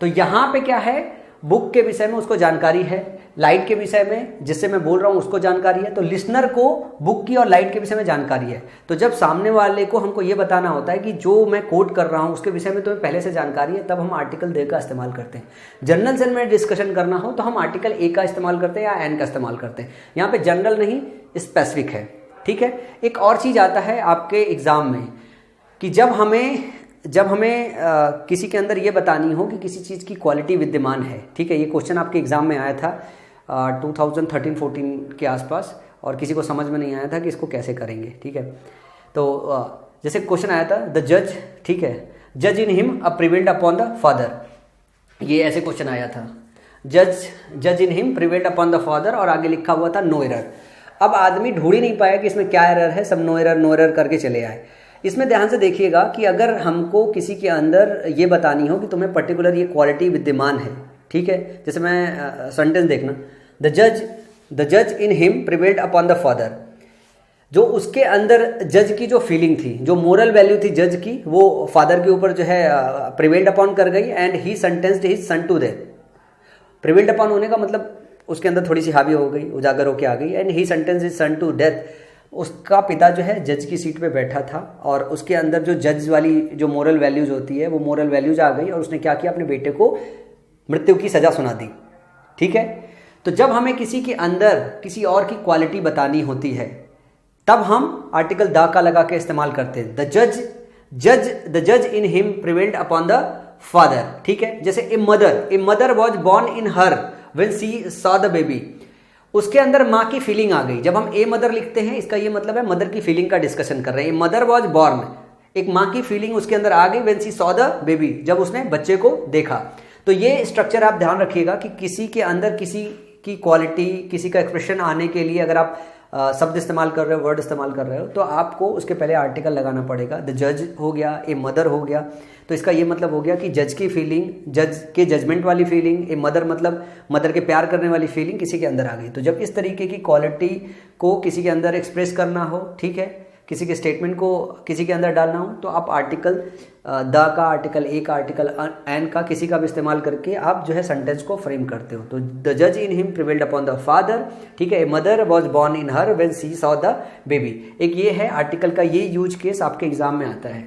तो यहाँ पे क्या है, बुक के विषय में उसको जानकारी है, लाइट के विषय में जिससे मैं बोल रहा हूँ उसको जानकारी है, तो लिसनर को बुक की और लाइट के विषय में जानकारी है। तो जब सामने वाले को हमको ये बताना होता है कि जो मैं कोट कर रहा हूँ उसके विषय में तुम्हें पहले से जानकारी है, तब हम आर्टिकल दे का इस्तेमाल करते हैं। जनरल सेंस में डिस्कशन करना हो तो हम आर्टिकल ए का इस्तेमाल करते हैं या एन का इस्तेमाल करते हैं। यहाँ पे जनरल नहीं, स्पेसिफिक है, ठीक है। एक और चीज़ आता है आपके एग्जाम में कि जब हमें किसी के अंदर ये बतानी हो कि किसी चीज़ की क्वालिटी विद्यमान है, ठीक है। ये क्वेश्चन आपके एग्जाम में आया था 2013-14 के आसपास, और किसी को समझ में नहीं आया था कि इसको कैसे करेंगे, ठीक है। तो जैसे क्वेश्चन आया था द जज, ठीक है, जज in him a prevailed upon the father, ये ऐसे क्वेश्चन आया था, जज in him prevailed upon the father, और आगे लिखा हुआ था नो एरर। अब आदमी ढूंढ ही नहीं पाया कि इसमें क्या एरर है, सब नो एरर करके चले आए। इसमें ध्यान से देखिएगा कि अगर हमको किसी के अंदर ये बतानी हो कि तुम्हें पर्टिकुलर ये क्वालिटी विद्यमान है, ठीक है। जैसे मैं सेंटेंस देखना, द जज in him prevailed upon the father, जो उसके अंदर जज की जो फीलिंग थी, जो मोरल वैल्यू थी जज की, वो फादर के ऊपर जो है प्रिवेल्ड अपॉन कर गई, and he sentenced his son to death. Prevailed upon होने का मतलब उसके अंदर थोड़ी सी हावी हो गई, उजागर होकर आ गई, and he sentenced his son to death. उसका पिता जो है जज की सीट पे बैठा था और उसके अंदर जो जज वाली जो मोरल वैल्यूज होती है वो मोरल वैल्यूज आ गई, और उसने क्या किया, अपने बेटे को मृत्यु की सजा सुना दी, ठीक है। तो जब हमें किसी के अंदर किसी और की क्वालिटी बतानी होती है तब हम आर्टिकल द का लगा के इस्तेमाल करते हैं। द जज in him prevailed upon the father, ठीक है। जैसे a mother was born in her when she saw the baby, उसके अंदर माँ की फीलिंग आ गई। जब हम ए मदर लिखते हैं इसका ये मतलब है मदर की फीलिंग का डिस्कशन कर रहे हैं। मदर वॉज बॉर्न, एक माँ की फीलिंग उसके अंदर आ गई, when she saw the baby, जब उसने बच्चे को देखा। तो ये स्ट्रक्चर आप ध्यान रखिएगा कि किसी के अंदर किसी की क्वालिटी, किसी का एक्सप्रेशन आने के लिए अगर आप शब्द इस्तेमाल कर रहे हो, वर्ड इस्तेमाल कर रहे हो, तो आपको उसके पहले आर्टिकल लगाना पड़ेगा। द जज हो गया, ए मदर हो गया, तो इसका ये मतलब हो गया कि जज की फीलिंग, जज के जजमेंट वाली फीलिंग, ए मदर मतलब मदर के प्यार करने वाली फीलिंग किसी के अंदर आ गई। तो जब इस तरीके की क्वालिटी को किसी के अंदर एक्सप्रेस करना हो, ठीक है, किसी के स्टेटमेंट को किसी के अंदर डालना हो, तो आप आर्टिकल द का, आर्टिकल ए का, आर्टिकल एन का, किसी का भी इस्तेमाल करके आप जो है सेंटेंस को फ्रेम करते हो। तो द जज in him prevailed upon the father, ठीक है, a mother was born in her when she saw the baby. एक ये है आर्टिकल का, ये यूज केस आपके एग्जाम में आता है।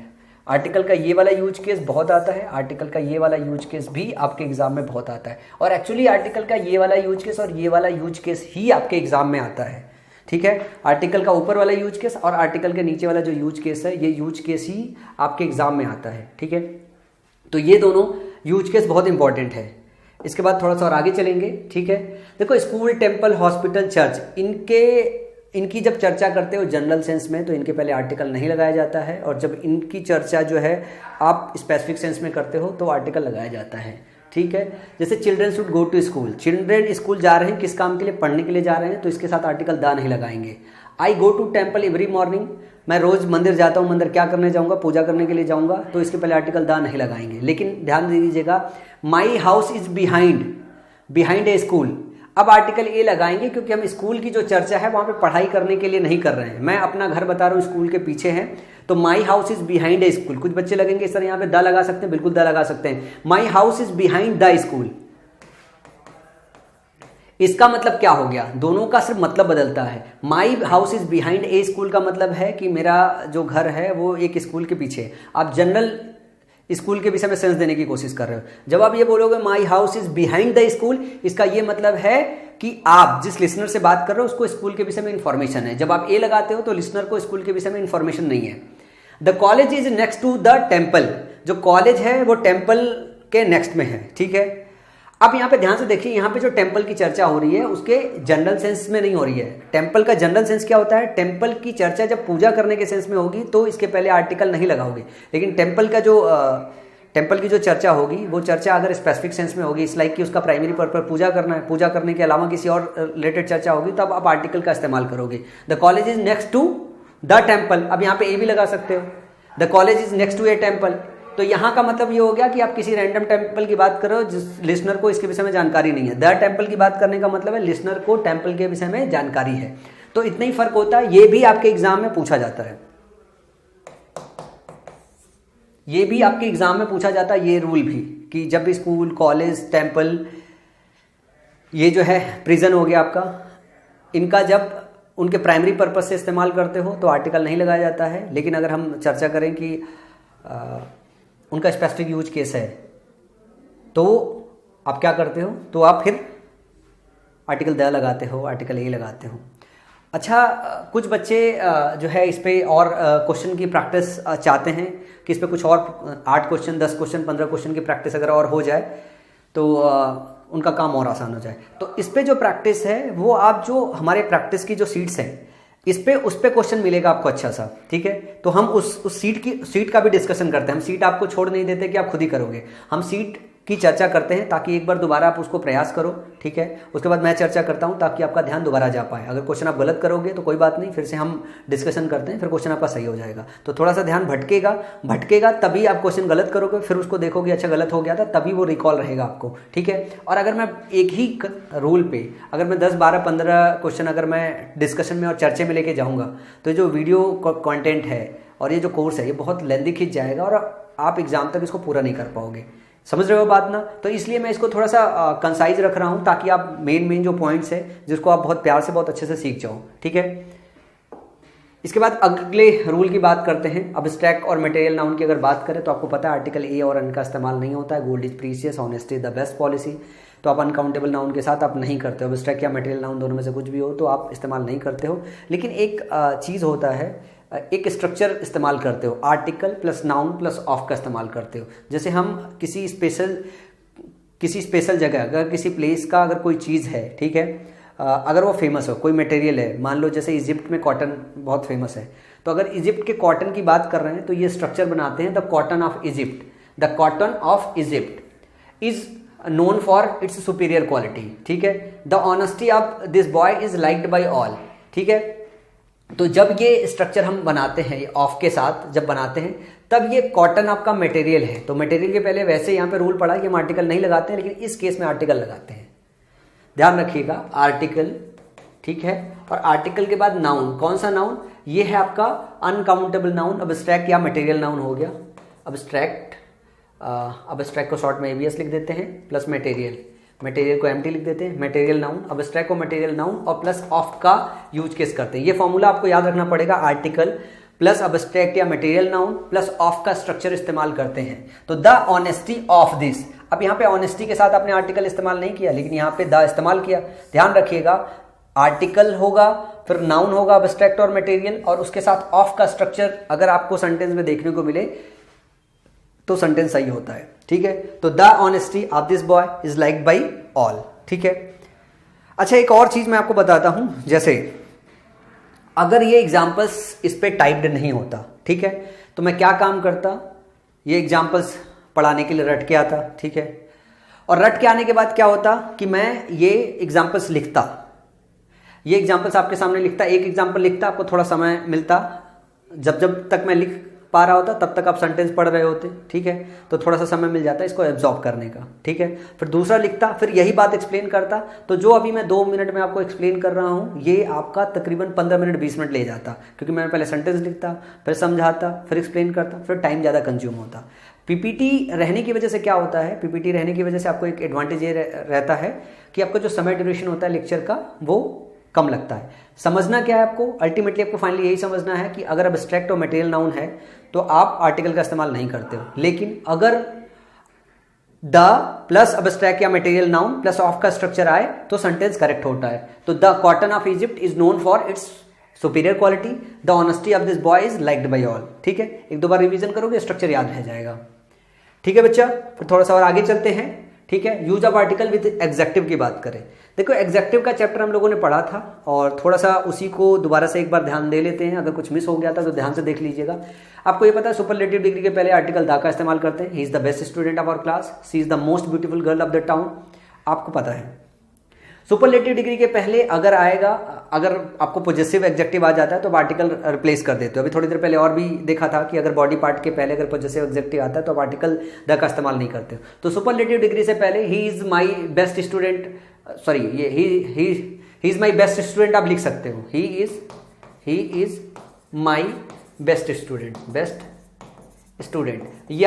आर्टिकल का ये वाला यूज केस बहुत आता है, आर्टिकल का ये वाला यूज केस भी आपके एग्जाम में बहुत आता है, और एक्चुअली आर्टिकल का ये वाला यूज केस और ये वाला यूज केस ही आपके एग्जाम में आता है। ठीक है, आर्टिकल का ऊपर वाला यूज केस और आर्टिकल के नीचे वाला जो यूज केस है, ये यूज केस ही आपके एग्जाम में आता है। ठीक है, तो ये दोनों यूज केस बहुत इंपॉर्टेंट है। इसके बाद थोड़ा सा और आगे चलेंगे। ठीक है, देखो स्कूल, टेम्पल, हॉस्पिटल, चर्च, इनकी जब चर्चा करते हो जनरल सेंस में तो इनके पहले आर्टिकल नहीं लगाया जाता है, और जब इनकी चर्चा जो है आप स्पेसिफिक सेंस में करते हो तो आर्टिकल लगाया जाता है। ठीक है, जैसे children should go to school, children school जा रहे हैं, किस काम के लिए? पढ़ने के लिए जा रहे हैं, तो इसके साथ आर्टिकल द नहीं लगाएंगे। I go to temple every morning, मैं रोज मंदिर जाता हूँ, मंदिर क्या करने जाऊँगा? पूजा करने के लिए जाऊँगा, तो इसके पहले आर्टिकल द नहीं लगाएंगे। लेकिन ध्यान दीजिएगा, my house is behind a school, अब आर्टिकल ए लगाएंगे क्योंकि हम स्कूल की जो चर्चा है वहाँ पे पढ़ाई करने के लिए नहीं कर रहे हैं। मैं अपना घर बता रहा हूँ, स्कूल के पीछे है, तो my house is behind a school. कुछ बच्चे लगेंगे सर यहाँ पे द लगा सकते हैं, बिल्कुल द लगा सकते हैं। My house is behind the school, इसका मतलब क्या हो गया? दोनों का सिर्फ मतलब बदलता है। My house is behind a school का मतलब है कि मेरा जो घर है वो एक स्कूल के पीछे है। आप जनरल स्कूल के विषय में सेंस देने की कोशिश कर रहे हो। जब आप ये बोलोगे my house is behind the school, इसका ये मतलब है कि आप जिस लिसनर से बात कर रहे हो उसको स्कूल के विषय में इंफॉर्मेशन है। जब आप ए लगाते हो तो लिसनर को स्कूल के विषय में इंफॉर्मेशन नहीं है। The college is next to the temple, जो कॉलेज है वो टेम्पल के नेक्स्ट में है। ठीक है, अब यहाँ पे ध्यान से देखिए, यहाँ पे जो टेम्पल की चर्चा हो रही है उसके जनरल सेंस में नहीं हो रही है। टेम्पल का जनरल सेंस क्या होता है? टेम्पल की चर्चा जब पूजा करने के सेंस में होगी तो इसके पहले आर्टिकल नहीं लगाओगे। लेकिन टेम्पल की जो चर्चा होगी वो चर्चा अगर स्पेसिफिक सेंस में होगी, इस लाइक कि उसका प्राइमरी पर्पस पूजा करना है, पूजा करने के अलावा किसी और रिलेटेड चर्चा होगी, तब आप आर्टिकल का इस्तेमाल करोगे। The college is next to the temple, अब यहाँ पे ए भी लगा सकते हो। The college is next to a temple, तो यहाँ का मतलब ये हो गया कि आप किसी रैंडम टेम्पल की बात कर रहे हो जिस लिसनर को इसके विषय में जानकारी नहीं है। द टेम्पल की बात करने का मतलब है लिसनर को टेम्पल के विषय में जानकारी है। तो इतना ही फर्क होता है, ये भी आपके एग्जाम में पूछा जाता है, ये भी आपके एग्जाम में पूछा जाता है, ये रूल भी, कि जब भी स्कूल, कॉलेज, टेम्पल, ये जो है प्रिजन हो गया आपका, इनका जब उनके प्राइमरी पर्पज से इस्तेमाल करते हो तो आर्टिकल नहीं लगाया जाता है। लेकिन अगर हम चर्चा करें कि उनका स्पेसिफिक यूज केस है तो आप क्या करते हो? तो आप फिर आर्टिकल द लगाते हो, आर्टिकल ए लगाते हो। अच्छा, कुछ बच्चे जो है इस पर और क्वेश्चन की प्रैक्टिस चाहते हैं कि इस पर कुछ और 8 क्वेश्चन, 10 क्वेश्चन, 15 क्वेश्चन की प्रैक्टिस अगर और हो जाए तो उनका काम और आसान हो जाए। तो इस पर जो प्रैक्टिस है वो आप जो हमारे प्रैक्टिस की जो सीट्स हैं उस पर क्वेश्चन मिलेगा आपको अच्छा सा। ठीक है, तो हम उस सीट का भी डिस्कशन करते हैं। हम सीट आपको छोड़ नहीं देते कि आप खुद ही करोगे, हम सीट की चर्चा करते हैं ताकि एक बार दोबारा आप उसको प्रयास करो। ठीक है, उसके बाद मैं चर्चा करता हूं ताकि आपका ध्यान दोबारा जा पाए। अगर क्वेश्चन आप गलत करोगे तो कोई बात नहीं, फिर से हम डिस्कशन करते हैं, फिर क्वेश्चन आपका सही हो जाएगा। तो थोड़ा सा ध्यान भटकेगा तभी आप क्वेश्चन गलत करोगे, फिर उसको देखोगे अच्छा गलत हो गया था, तभी वो रिकॉल रहेगा आपको। ठीक है, और अगर मैं एक ही रूल पे अगर मैं 10, 12, 15 क्वेश्चन अगर मैं डिस्कशन में और चर्चे में लेके जाऊँगा तो जो वीडियो कॉन्टेंट है और ये जो कोर्स है ये बहुत लेंथी खिंच जाएगा और आप एग्जाम तक इसको पूरा नहीं कर पाओगे। समझ रहे हो बात ना? तो इसलिए मैं इसको थोड़ा सा कंसाइज रख रहा हूं ताकि आप मेन जो पॉइंट्स है जिसको आप बहुत प्यार से बहुत अच्छे से सीख जाओ। ठीक है, इसके बाद अगले रूल की बात करते हैं। अब्स्ट्रैक्ट और मटेरियल नाउन की अगर बात करें तो आपको पता है आर्टिकल ए और अन का इस्तेमाल नहीं होता है। Gold is precious, honesty is the best policy, तो आप अनकाउंटेबल नाउन के साथ आप नहीं करते हो। अब्स्ट्रैक्ट या मटेरियल नाउन दोनों में से कुछ भी हो तो आप इस्तेमाल नहीं करते हो। लेकिन एक चीज़ होता है, एक स्ट्रक्चर इस्तेमाल करते हो, article plus noun plus of का इस्तेमाल करते हो। जैसे हम किसी स्पेशल जगह, अगर किसी प्लेस का अगर कोई चीज़ है, ठीक है, अगर वो फेमस हो, कोई मटेरियल है, मान लो जैसे इजिप्ट में कॉटन बहुत फेमस है, तो अगर इजिप्ट के कॉटन की बात कर रहे हैं तो ये स्ट्रक्चर बनाते हैं, the cotton of Egypt. The cotton of Egypt is known for its superior quality. ठीक है, the honesty of this boy is liked by all. ठीक है, तो जब ये स्ट्रक्चर हम बनाते हैं ऑफ के साथ जब बनाते हैं तब ये कॉटन आपका मटेरियल है, तो मटेरियल के पहले वैसे यहाँ पे रूल पड़ा कि हम आर्टिकल नहीं लगाते हैं, लेकिन इस केस में आर्टिकल लगाते हैं। ध्यान रखिएगा, आर्टिकल, ठीक है, और आर्टिकल के बाद नाउन। कौन सा नाउन? ये है आपका अनकाउंटेबल नाउन, अब्स्ट्रैक्ट या मटेरियल नाउन हो गया। अब्स्ट्रैक्ट को शॉर्ट में एबीएस लिख देते हैं, प्लस मटेरियल को एमटी लिख देते हैं। मटेरियल नाउन, अब्स्ट्रैक्ट को मटेरियल नाउन और प्लस ऑफ का यूज केस करते हैं। ये फॉर्मूला आपको याद रखना पड़ेगा, आर्टिकल प्लस अब्स्ट्रैक्ट या मटेरियल नाउन प्लस ऑफ का स्ट्रक्चर इस्तेमाल करते हैं। तो द ऑनेस्टी ऑफ दिस, अब यहाँ पे ऑनेस्टी के साथ आपने आर्टिकल इस्तेमाल नहीं किया, लेकिन यहाँ पे द इस्तेमाल किया। ध्यान रखिएगा, आर्टिकल होगा, फिर नाउन होगा अब्स्ट्रैक्ट और मटेरियल, और उसके साथ ऑफ का स्ट्रक्चर अगर आपको सेंटेंस में देखने को मिले तो सेंटेंस सही होता है। ठीक है, तो the honesty of this boy is like by all. ठीक है, अच्छा एक और चीज मैं आपको बताता हूं, जैसे अगर ये एग्जाम्पल्स इस पे टाइप्ड नहीं होता, ठीक है, तो मैं क्या काम करता, ये एग्जाम्पल्स पढ़ाने के लिए रट के आता। ठीक है, और रट के आने के बाद क्या होता कि मैं ये एग्जाम्पल्स लिखता, ये एग्जाम्पल्स आपके सामने लिखता, एक एग्जाम्पल लिखता, आपको थोड़ा समय मिलता, जब जब तक मैं लिख पा रहा होता तब तक आप सेंटेंस पढ़ रहे होते। ठीक है, तो थोड़ा सा समय मिल जाता है इसको एब्जॉर्ब करने का। ठीक है, फिर दूसरा लिखता, फिर यही बात एक्सप्लेन करता। तो जो अभी मैं 2 मिनट में आपको एक्सप्लेन कर रहा हूँ, ये आपका तकरीबन 15 मिनट 20 मिनट ले जाता, क्योंकि मैं पहले सेंटेंस लिखता, फिर समझाता, फिर एक्सप्लेन करता, फिर टाइम ज़्यादा कंज्यूम होता। पीपीटी रहने की वजह से क्या होता है, पीपीटी रहने की वजह से आपको एक एडवांटेज ये रहता है कि आपका जो समय ड्यूरेशन होता है लेक्चर का वो कम लगता है। समझना क्या है आपको, अल्टीमेटली आपको फाइनली यही समझना है कि अगर अब्स्ट्रैक्ट और मटेरियल नाउन है तो आप आर्टिकल का इस्तेमाल नहीं करते हो, लेकिन अगर द प्लस अब्स्ट्रैक्ट या मटेरियल नाउन प्लस ऑफ का स्ट्रक्चर आए तो सेंटेंस करेक्ट होता है। तो the cotton of Egypt is known for its superior quality, the honesty of this boy is liked by all. ठीक है, एक दो बार रिवीजन करोगे स्ट्रक्चर याद रह जाएगा। ठीक है बच्चा, फिर थोड़ा सा और आगे चलते हैं। ठीक है, use of article with executive की बात करें। देखो एग्जेक्टिव का चैप्टर हम लोगों ने पढ़ा था, और थोड़ा सा उसी को दोबारा से एक बार ध्यान दे लेते हैं। अगर कुछ मिस हो गया था तो ध्यान से देख लीजिएगा। आपको ये पता है सुपरलेटिव डिग्री के पहले आर्टिकल द का इस्तेमाल करते हैं। He is the best student of our class, she is the most beautiful girl of the town, आपको पता है। सुपरलेटिव डिग्री के पहले अगर आएगा, अगर आपको पॉजिटिव एडजेक्टिव आ जाता है तो आप आर्टिकल रिप्लेस कर देते हो। अभी थोड़ी देर पहले और भी देखा था कि अगर बॉडी पार्ट के पहले अगर पॉजिटिव एडजेक्टिव आता है तो आप आर्टिकल द का इस्तेमाल नहीं करते हो। तो सुपरलेटिव डिग्री से पहले he is my best student, sorry ये he is my best student आप लिख सकते हो। He is my best student, ये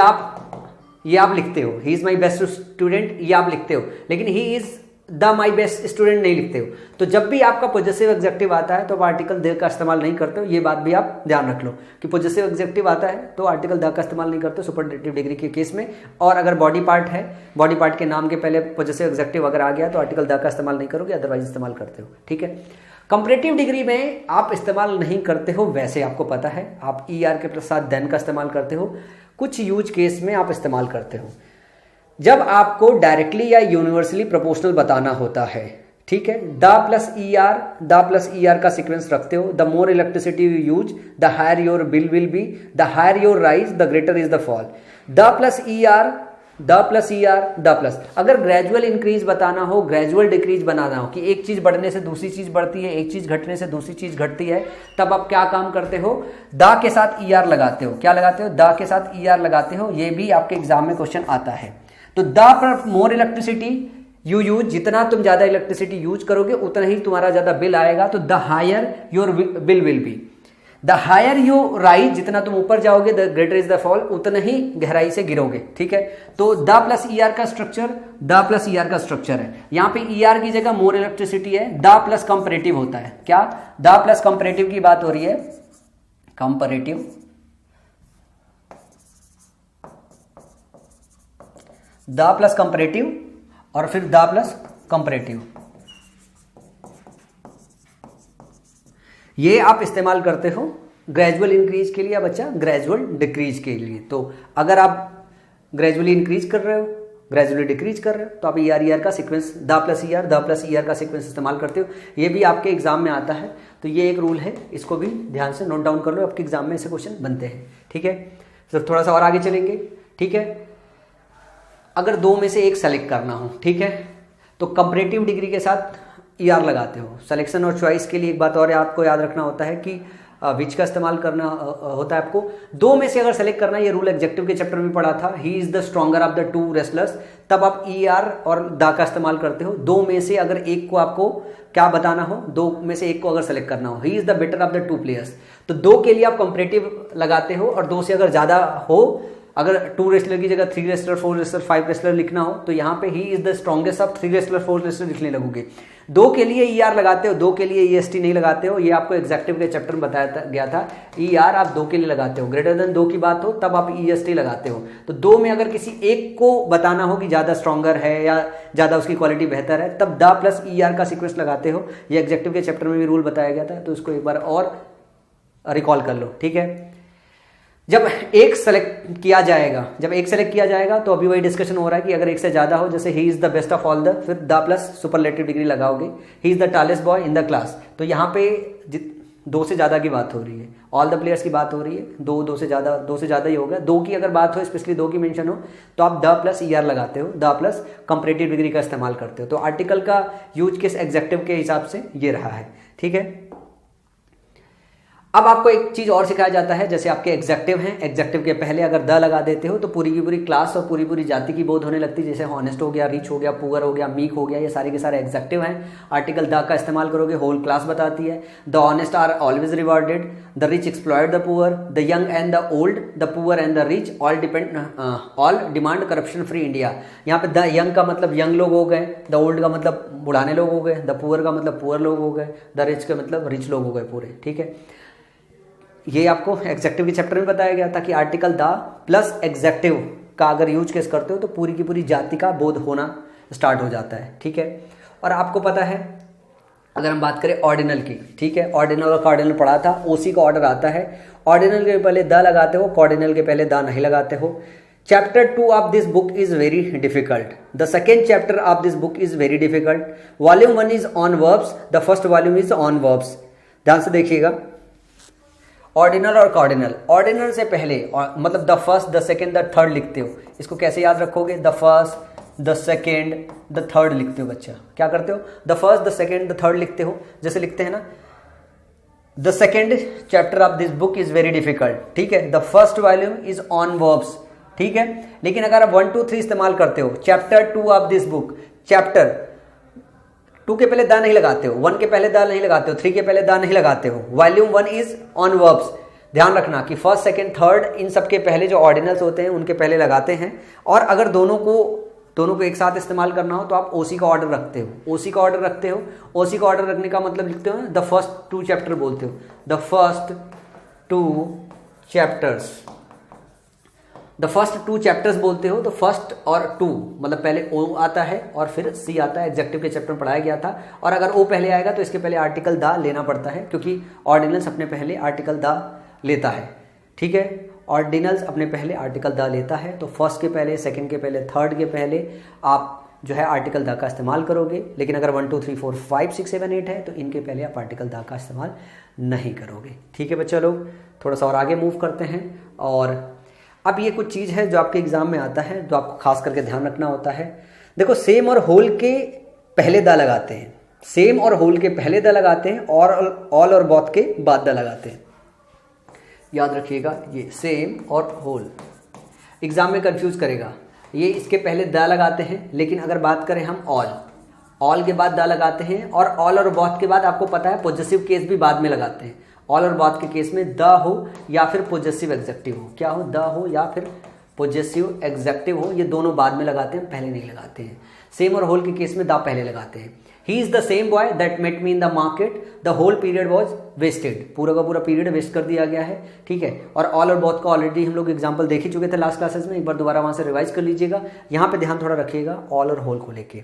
आप लिखते हो। He is my best student ये आप लिखते हो, लेकिन he is the my best student नहीं लिखते हो। तो जब भी आपका पॉजिटिव एडजेक्टिव आता है तो आप आर्टिकल द का इस्तेमाल नहीं करते हो। ये बात भी आप ध्यान रख लो कि पॉजिटिव एडजेक्टिव आता है तो आर्टिकल द का इस्तेमाल नहीं करते सुपरलेटिव डिग्री के केस में। और अगर बॉडी पार्ट है, बॉडी पार्ट के नाम के पहले पॉजिटिव एडजेक्टिव अगर आ गया तो आर्टिकल द का इस्तेमाल नहीं करोगे, अदरवाइज इस्तेमाल करते हो। ठीक है, कंपैरेटिव डिग्री में आप इस्तेमाल नहीं करते हो, वैसे आपको पता है। आप ER के साथ देन का इस्तेमाल करते हो, कुछ यूज केस में आप इस्तेमाल करते हो जब आपको डायरेक्टली या यूनिवर्सली प्रोपोर्शनल बताना होता है। ठीक है, द प्लस ER का सीक्वेंस रखते हो। The more electricity you use the higher your bill will be, the higher your rise the greater is the fall. The plus ER अगर ग्रेजुअल इंक्रीज बताना हो, ग्रेजुअल डिक्रीज बनाना हो कि एक चीज बढ़ने से दूसरी चीज बढ़ती है, एक चीज घटने से दूसरी चीज घटती है, तब आप क्या काम करते हो, द के साथ ER लगाते हो। क्या लगाते हो, द के साथ ER लगाते हो। ये भी आपके एग्जाम में क्वेश्चन आता है। तो द पर मोर इलेक्ट्रिसिटी यू यूज, जितना तुम ज्यादा इलेक्ट्रिसिटी यूज करोगे उतना ही तुम्हारा ज्यादा बिल आएगा। तो the higher your bill will be, the higher you rise, जितना तुम ऊपर जाओगे the greater is the fall, उतना ही गहराई से गिरोगे। ठीक है, तो द प्लस ER का स्ट्रक्चर है। यहां पे ER की जगह मोर इलेक्ट्रिसिटी है, द प्लस कंपैरेटिव होता है। क्या, द प्लस कंपैरेटिव की बात हो रही है, कंपैरेटिव, द प्लस कंपैरेटिव और फिर द प्लस कंपैरेटिव, ये आप इस्तेमाल करते हो ग्रेजुअल इंक्रीज के लिए या बच्चा ग्रेजुअल डिक्रीज के लिए। तो अगर आप ग्रेजुअली इंक्रीज कर रहे हो, ग्रेजुअली डिक्रीज कर रहे हो, तो आप ER का सीक्वेंस द प्लस ER का सीक्वेंस इस्तेमाल करते हो। ये भी आपके एग्जाम में आता है, तो ये एक रूल है, इसको भी ध्यान से नोट डाउन कर लो, आपके एग्जाम में ऐसे क्वेश्चन बनते हैं। ठीक है, तो थोड़ा सा और आगे चलेंगे। ठीक है, अगर दो में से एक सेलेक्ट करना हो, ठीक है, तो कंपैरेटिव डिग्री के साथ ER लगाते हो। सिलेक्शन और चॉइस के लिए एक बात और आपको याद रखना होता है कि विच का इस्तेमाल करना होता है आपको। दो में से अगर सेलेक्ट करना, ये रूल एग्जेक्टिव के चैप्टर में पढ़ा था, ही is the stronger of the two wrestlers, तब आप ER और द का इस्तेमाल करते हो। दो में से अगर एक को आपको क्या बताना हो, दो में से एक को अगर सेलेक्ट करना हो, he is the better of the two players, तो दो के लिए आप कंपैरेटिव लगाते हो। और दो से अगर ज्यादा हो, अगर 2 रेसलर की जगह 3 रेसलर, 4 रेसलर, 5 रेसलर लिखना हो, तो यहाँ पे ही is the strongest of 3 wrestler 4 wrestler लिखने लगोगे। दो के लिए ई आर लगाते हो, दो के लिए ई एस टी नहीं लगाते हो, ये आपको एग्जेक्टिव के चैप्टर में बताया गया था। ई आर आप दो के लिए लगाते हो, ग्रेटर देन दो की बात हो तब आप ई एस टी लगाते हो। तो दो में अगर किसी एक को बताना हो कि ज़्यादा स्ट्रॉन्गर है या ज़्यादा उसकी क्वालिटी बेहतर है, तब द प्लस ई आर का सीक्वेंस लगाते हो। ये एग्जेक्टिव के चैप्टर में भी रूल बताया गया था, तो इसको एक बार और रिकॉल कर लो, ठीक है। जब एक सेलेक्ट किया जाएगा, तो अभी वही डिस्कशन हो रहा है कि अगर एक से ज़्यादा हो, जैसे he is the best of all the, फिर द प्लस सुपरलेटिव डिग्री लगाओगे, he is the tallest boy in the class. तो यहाँ पे दो से ज़्यादा की बात हो रही है, ऑल द प्लेयर्स की बात हो रही है, दो से ज़्यादा ही होगा। दो की अगर बात हो, स्पेशली दो की मेंशन हो, तो आप द प्लस ई आर लगाते हो, द प्लस कंपैरेटिव डिग्री का इस्तेमाल करते हो। तो आर्टिकल का यूज किस एग्जेक्टिव के हिसाब से ये रहा है, ठीक है। अब आपको एक चीज़ और सिखाया जाता है, जैसे आपके एग्जेक्टिव हैं, एग्जेक्टिव के पहले अगर द लगा देते हो तो पूरी की पूरी क्लास और पूरी पूरी जाति की बोध होने लगती है। जैसे हॉनेस्ट हो गया, रिच हो गया, पुअर हो गया, मीक हो गया, ये सारे के सारे एग्जेक्टिव हैं। आर्टिकल द का इस्तेमाल करोगे, होल क्लास बताती है। The honest are always rewarded, the rich exploit the poor, the young and the old, the poor and the rich, all demand corruption free India. यहाँ पे द यंग का मतलब young लोग हो गए, द ओल्ड का मतलब बुढ़ाने लोग हो गए, द पुअर का मतलब पुअर लोग हो गए, द रिच का मतलब रिच लोग हो गए पूरे, ठीक है। ये आपको एग्जेक्टिव के चैप्टर में बताया गया था कि आर्टिकल द प्लस एग्जेक्टिव का अगर यूज केस करते हो तो पूरी की पूरी जाति का बोध होना स्टार्ट हो जाता है, ठीक है। और आपको पता है, अगर हम बात करें ऑर्डिनल की, ठीक है, ऑर्डिनल और कार्डिनल पढ़ा था, ओसी का ऑर्डर आता है। ऑर्डिनल के पहले द लगाते हो, कार्डिनल के पहले द नहीं लगाते हो। Chapter 2 of this book is very difficult, the second chapter of this book is very difficult. Volume 1 is on verbs, the first volume is on verbs. ध्यान से देखिएगा, ऑर्डिनल और कार्डिनल, ऑर्डिनल से पहले मतलब the first, the second, the third लिखते हो। इसको कैसे याद रखोगे? The first, the second, the third लिखते हो बच्चा। क्या करते हो? The first, the second, the third लिखते हो। जैसे लिखते हैं ना, the second chapter of this book is very difficult, ठीक है। The first volume is on verbs, ठीक है। लेकिन अगर आप 1 2 3 इस्तेमाल करते हो, chapter 2 of this book, chapter 2 के पहले द नहीं लगाते हो, 1 के पहले द नहीं लगाते हो, 3 के पहले द नहीं लगाते हो। Volume 1 is on verbs. ध्यान रखना कि फर्स्ट, सेकंड, थर्ड इन सब के पहले जो ऑर्डिनल्स होते हैं उनके पहले लगाते हैं। और अगर दोनों को एक साथ इस्तेमाल करना हो तो आप ओसी का ऑर्डर रखते हो। ओसी का ऑर्डर रखते हो, ओसी का ऑर्डर रखने का मतलब लिखते हो द फर्स्ट 2 चैप्टर बोलते हो, the first 2 chapters, the first 2 chapters बोलते हो। तो फर्स्ट और 2 मतलब पहले ओ आता है और फिर सी आता है, एग्जेक्टिव के चैप्टर में पढ़ाया गया था। और अगर ओ पहले आएगा तो इसके पहले आर्टिकल द लेना पड़ता है, क्योंकि ऑर्डिनल्स अपने पहले आर्टिकल द लेता है, ठीक है। ऑर्डिनल्स अपने पहले आर्टिकल द लेता है, तो फर्स्ट के पहले, सेकंड के पहले, थर्ड के पहले आप जो है आर्टिकल द का इस्तेमाल करोगे। लेकिन अगर 1 2 3 4 5 6 7 8 है तो इनके पहले आप आर्टिकल द का इस्तेमाल नहीं करोगे, ठीक है बच्चा लोग। थोड़ा सा और आगे मूव करते हैं। और अब ये कुछ चीज़ है जो आपके एग्जाम में आता है, जो आपको खास करके ध्यान रखना होता है। देखो, सेम और होल के पहले द लगाते हैं, सेम और होल के पहले द लगाते हैं, और ऑल और बोथ के बाद द लगाते हैं। याद रखिएगा, ये सेम और होल एग्जाम में कंफ्यूज करेगा। ये इसके पहले द लगाते हैं, लेकिन अगर बात करें हम ऑल के बाद द लगाते हैं, और ऑल और बोथ के बाद आपको पता है पॉजेसिव केस भी बाद में लगाते हैं। ऑल और बोथ के केस में द हो या फिर पॉजेसिव एग्जेक्टिव हो, क्या हो? द हो या फिर पॉजेसिव एग्जेक्टिव हो, ये दोनों बाद में लगाते हैं, पहले नहीं लगाते हैं। सेम और होल के केस में द पहले लगाते हैं। He is the same boy that met me in the market, the whole period was wasted, पूरा का पूरा पीरियड वेस्ट कर दिया गया है, ठीक है। और ऑल और बोथ का ऑलरेडी हम लोग एग्जाम्पल देख ही चुके थे लास्ट क्लासेस में, एक बार दोबारा वहां से रिवाइज कर लीजिएगा। यहाँ पे ध्यान थोड़ा रखिएगा ऑल और होल को लेके,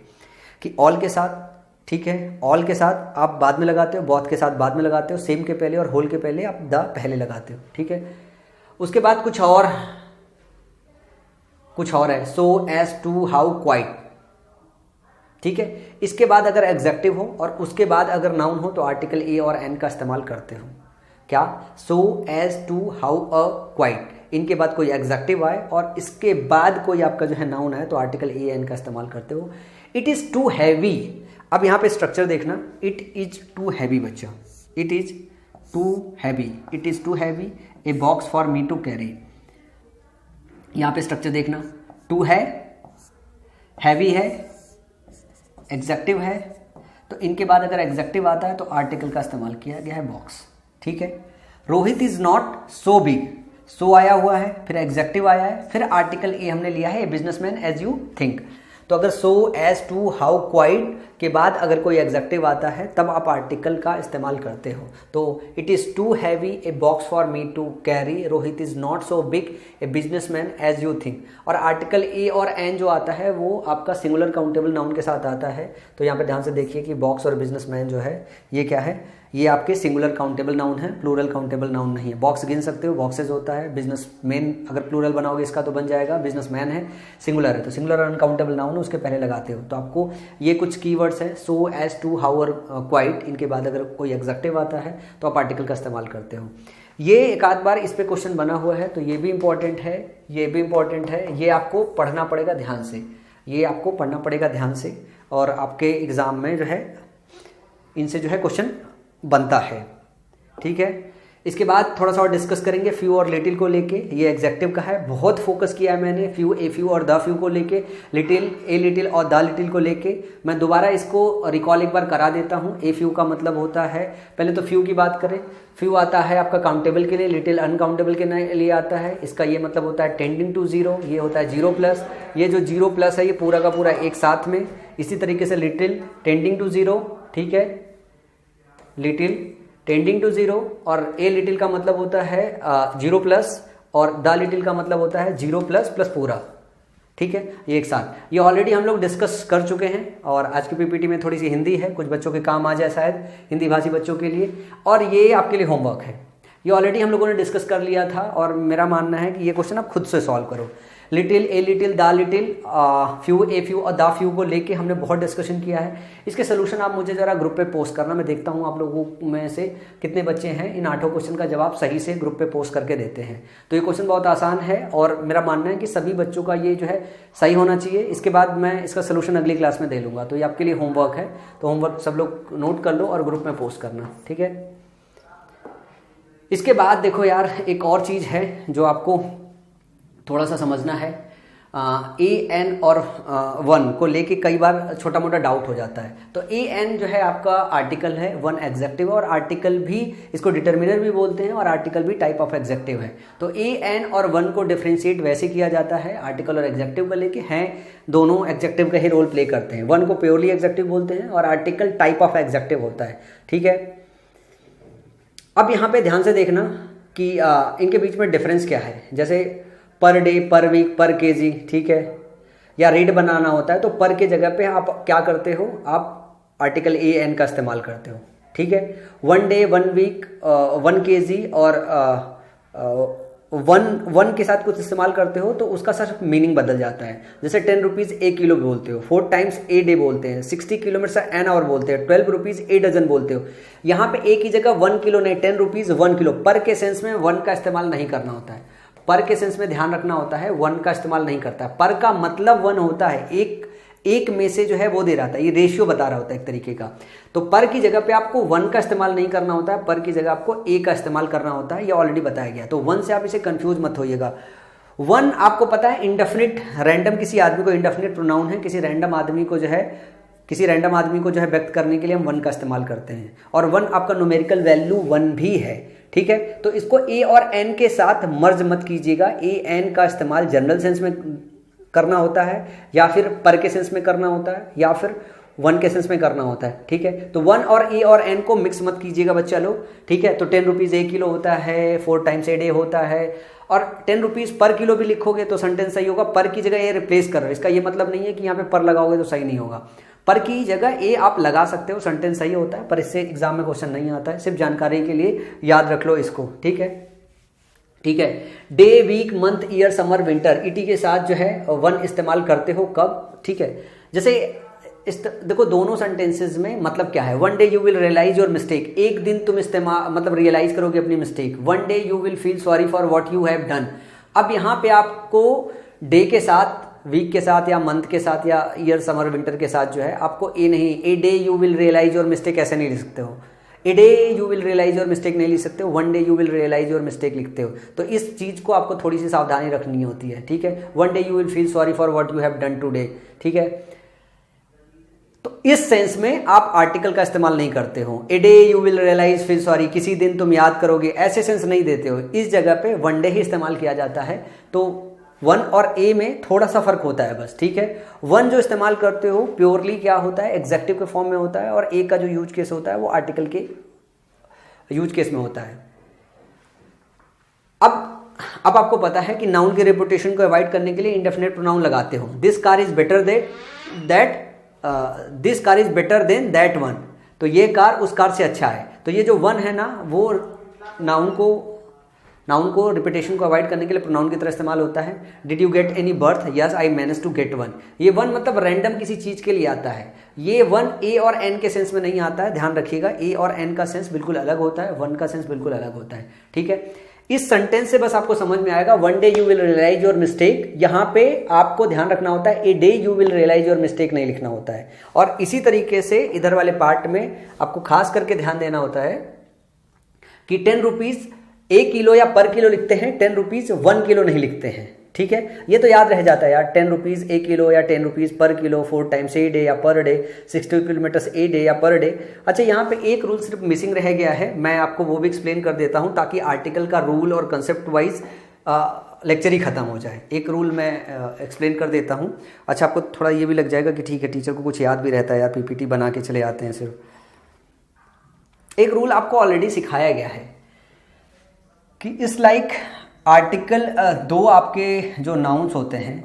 कि ऑल के साथ, ठीक है, ऑल के साथ आप बाद में लगाते हो, बोथ के साथ बाद में लगाते हो, सेम के पहले और होल के पहले आप द पहले लगाते हो, ठीक है। उसके बाद कुछ और है, so as too, how, quite, ठीक है। इसके बाद अगर एग्जेक्टिव हो और उसके बाद अगर नाउन हो तो आर्टिकल ए और एन का इस्तेमाल करते हो। क्या? So as too, how, a, quite. इनके बाद कोई एग्जेक्टिव आए और इसके बाद कोई आपका जो है नाउन आए तो आर्टिकल ए एन का इस्तेमाल करते हो। इट इज टू हैवी, अब यहां पे स्ट्रक्चर देखना, इट इज टू हैवी बच्चा, it is too heavy, it is too heavy a box for me to carry. यहां पे स्ट्रक्चर देखना, टू है, हैवी है, एग्जेक्टिव है, तो इनके बाद अगर एग्जेक्टिव आता है तो आर्टिकल का इस्तेमाल किया गया है बॉक्स, ठीक है। Rohit is not so big, so आया हुआ है, फिर एग्जेक्टिव आया है, फिर आर्टिकल ए हमने लिया है, a businessman as you think. तो अगर so, as too, how, quite के बाद अगर कोई एग्जेक्टिव आता है तब आप आर्टिकल का इस्तेमाल करते हो। तो it is too heavy a box for me to carry, Rohit is not so big a businessman as you think. और आर्टिकल ए और एन जो आता है वो आपका सिंगुलर काउंटेबल नाउन के साथ आता है। तो यहाँ पे ध्यान से देखिए कि बॉक्स और बिजनेसमैन जो है ये क्या है, ये आपके सिंगुलर काउंटेबल नाउन है, प्लूरल काउंटेबल नाउन नहीं है। बॉक्स गिन सकते हो, बॉक्सेज होता है। बिजनेसमैन अगर प्लूरल बनाओगे इसका तो बन जाएगा, बिजनेसमैन है सिंगुलर है तो सिंगुलर अनकाउंटेबल नाउन है, उसके पहले लगाते हो। तो आपको ये कुछ कीवर्ड्स हैं, सो, एज टू, हाउ और क्वाइट, इनके बाद अगर कोई एग्जेक्टिव आता है तो आप आर्टिकल का इस्तेमाल करते हो। ये एक आध बार इस पे क्वेश्चन बना हुआ है तो ये भी इंपॉर्टेंट है, ये भी इंपॉर्टेंट है। ये आपको पढ़ना पड़ेगा ध्यान से, ये आपको पढ़ना पड़ेगा ध्यान से, और आपके एग्जाम में जो है इनसे जो है क्वेश्चन बनता है। ठीक है, इसके बाद थोड़ा सा और डिस्कस करेंगे फ्यू और लिटिल को लेके। ये एग्जेक्टिव का है, बहुत फोकस किया है मैंने फ्यू, ए फ्यू और द फ्यू को लेके, लिटिल, ए लिटिल और द लिटिल को लेके। मैं दोबारा इसको रिकॉल एक बार करा देता हूँ। ए फ्यू का मतलब होता है, पहले तो फ्यू की बात करें, फ्यू आता है आपका काउंटेबल के लिए, लिटिल अनकाउंटेबल के लिए आता है। इसका ये मतलब होता है टेंडिंग टू जीरो, ये होता है जीरो प्लस। ये जो जीरो प्लस है ये पूरा का पूरा एक साथ में। इसी तरीके से लिटिल टेंडिंग टू जीरो, ठीक है, लिटिल टेंडिंग टू जीरो, और ए लिटिल का मतलब होता है जीरो प्लस, और द लिटिल का मतलब होता है जीरो प्लस प्लस पूरा। ठीक है, ये एक साथ, ये ऑलरेडी हम लोग डिस्कस कर चुके हैं। और आज की पीपीटी में थोड़ी सी हिंदी है, कुछ बच्चों के काम आ जाए शायद, हिंदी भाषी बच्चों के लिए, और ये आपके लिए होमवर्क है। ये ऑलरेडी हम लोगों ने डिस्कस कर लिया था, और मेरा मानना है कि ये क्वेश्चन आप खुद से सॉल्व करो। Little, a little, the little, few, a few और द फ्यू को लेके हमने बहुत डिस्कशन किया है। इसके सोल्यूशन आप मुझे ज़रा ग्रुप पे पोस्ट करना, मैं देखता हूँ आप लोगों में से कितने बच्चे हैं इन 8 क्वेश्चन का जवाब सही से ग्रुप पे पोस्ट करके देते हैं। तो ये क्वेश्चन बहुत आसान है, और मेरा मानना है कि सभी बच्चों का ये जो है सही होना चाहिए। इसके बाद मैं इसका सोल्यूशन अगली क्लास में दे लूँगा, तो ये आपके लिए होमवर्क है। तो होमवर्क सब लोग नोट कर लो और ग्रुप में पोस्ट करना, ठीक है। इसके बाद देखो यार, एक और चीज़ है जो आपको थोड़ा सा समझना है। ए एन और वन को लेके कई बार छोटा मोटा डाउट हो जाता है। तो ए एन जो है आपका आर्टिकल है, वन एग्जेक्टिव, और आर्टिकल भी इसको डिटर्मिनर भी बोलते हैं, और आर्टिकल भी टाइप ऑफ एग्जेक्टिव है। तो ए एन और वन को डिफ्रेंशिएट वैसे किया जाता है आर्टिकल और एग्जेक्टिव को लेके, हैं दोनों एग्जेक्टिव का ही रोल प्ले करते हैं। वन को प्योरली एग्जेक्टिव बोलते हैं और आर्टिकल टाइप ऑफ एग्जेक्टिव होता है, ठीक है। अब यहाँ पे ध्यान से देखना कि इनके बीच में डिफरेंस क्या है। जैसे पर डे, पर वीक, पर केजी, ठीक है, या रेट बनाना होता है तो पर के जगह पे आप क्या करते हो, आप आर्टिकल ए एन का इस्तेमाल करते हो, ठीक है। One day, one week, one KG और वन के साथ कुछ इस्तेमाल करते हो तो उसका सिर्फ मीनिंग बदल जाता है। जैसे 10 रुपीज़ ए किलो बोलते हो, 4 टाइम्स ए डे बोलते हैं, 60 किलोमीटर एन आवर बोलते हैं, 12 रुपीज़ ए डजन बोलते हो। यहाँ पे ए की जगह 1 किलो नहीं, 10 रुपीज़ 1 किलो। पर के सेंस में वन का इस्तेमाल नहीं करना होता है, पर के सेंस में ध्यान रखना होता है, वन का इस्तेमाल नहीं करता है। पर का मतलब वन होता है, एक में से जो है वो दे रहा था, ये रेशियो बता रहा होता है एक तरीके का। तो पर की जगह पे आपको वन का इस्तेमाल नहीं करना होता है, पर की जगह आपको ए का इस्तेमाल करना होता है, ये ऑलरेडी बताया गया। तो वन से आप इसे कंफ्यूज मत होइएगा। वन आपको पता है इंडेफिनिट, रैंडम किसी आदमी को इंडेफिनिट प्रोनाउन है, किसी रैंडम आदमी को जो है व्यक्त करने के लिए हम वन का इस्तेमाल करते हैं। और वन आपका न्यूमेरिकल वैल्यू वन भी है, ठीक है। तो इसको ए और एन के साथ मर्ज मत कीजिएगा। ए एन का इस्तेमाल जनरल सेंस में करना होता है, या फिर पर के सेंस में करना होता है, या फिर वन के सेंस में करना होता है, ठीक है। तो वन और ए और एन को मिक्स मत कीजिएगा बच्चा लोग, ठीक है। तो 10 रुपीज़ ए किलो होता है, 4 टाइम्स ए डे होता है, और 10 रुपीज़ पर किलो भी लिखोगे तो सेंटेंस सही होगा। पर की जगह ए रिप्लेस कर रहे हो, इसका ये मतलब नहीं है कि यहाँ पे पर लगाओगे तो सही नहीं होगा। पर की जगह ए आप लगा सकते हो, सेंटेंस सही होता है, पर इससे एग्जाम में क्वेश्चन नहीं आता है। सिर्फ जानकारी के लिए याद रख लो इसको, ठीक है, ठीक है। Day, week, month, year, summer, winter, ईटी के साथ जो है वन इस्तेमाल करते हो कब, ठीक है। जैसे देखो दोनों सेंटेंसेस में मतलब क्या है। One day you will realise your mistake, एक दिन तुम मतलब रियलाइज करोगे अपनी mistake. One day you will feel sorry for what you have done. अब यहाँ पे आपको डे के साथ, वीक के साथ, या मंथ के साथ, या ईयर, समर, विंटर के साथ जो है आपको ए नहीं, a day you will realise your mistake ऐसे नहीं लिख सकते हो। A day you will realise your mistake नहीं लिख सकते हो, one day you will realise your mistake लिखते हो। तो इस चीज़ को आपको थोड़ी सी सावधानी रखनी होती है, ठीक है। One day you will feel sorry for what you have done today, ठीक है। तो इस सेंस में आप आर्टिकल का इस्तेमाल नहीं करते हो। A day you will realise feel sorry, किसी दिन तुम याद करोगे, ऐसे सेंस नहीं देते हो। इस जगह पे वन डे ही इस्तेमाल किया जाता है। तो वन और ए में थोड़ा सा फर्क होता है बस, ठीक है। वन जो इस्तेमाल करते हो प्योरली क्या होता है, एग्जेक्टिव के फॉर्म में होता है, और ए का जो यूज केस होता है वो आर्टिकल के यूज केस में होता है। अब आपको पता है कि नाउन के रेपुटेशन को अवॉइड करने के लिए इंडेफिनेट प्रोनाउन लगाते हो। This car is better this car is better than that one, तो ये कार उस कार से अच्छा है। तो ये जो वन है ना, वो नाउन को रिपीटेशन को अवॉइड करने के लिए प्रोनाउन की तरह इस्तेमाल होता है। Did you get any berth, yes I manage to get one. ये वन मतलब रैंडम किसी चीज के लिए आता है। ये वन ए और एन के सेंस में नहीं आता है, ध्यान रखिएगा। ए और एन का सेंस बिल्कुल अलग होता है, वन का सेंस बिल्कुल अलग होता है, ठीक है। इस सेंटेंस से बस आपको समझ में आएगा one day you will realise your mistake. यहां पे आपको ध्यान रखना होता है a day you will realise your mistake नहीं लिखना होता है। और इसी तरीके से इधर वाले पार्ट में आपको खास करके ध्यान देना होता है कि 10 रुपीज 1 किलो या पर किलो लिखते हैं, 10 रुपीज 1 किलो नहीं लिखते हैं, ठीक है। ये तो याद रह जाता है यार, 10 रुपीज 1 किलो या 10 rupees per kilo 4 times a day या per day, 60 kilometres a day या पर डे। अच्छा, यहाँ पे एक रूल सिर्फ मिसिंग रह गया है, मैं आपको वो भी एक्सप्लेन कर देता हूँ ताकि आर्टिकल का रूल और कंसेप्ट वाइज लेक्चर ही खत्म हो जाए। एक रूल मैं एक्सप्लेन कर देता हूँ। अच्छा, आपको थोड़ा ये भी लग जाएगा कि ठीक है टीचर को कुछ याद भी रहता है यार, पीपीटी बना के चले आते हैं सिर्फ। एक रूल आपको ऑलरेडी सिखाया गया है कि इस लाइक आर्टिकल दो आपके जो नाउन्स होते हैं,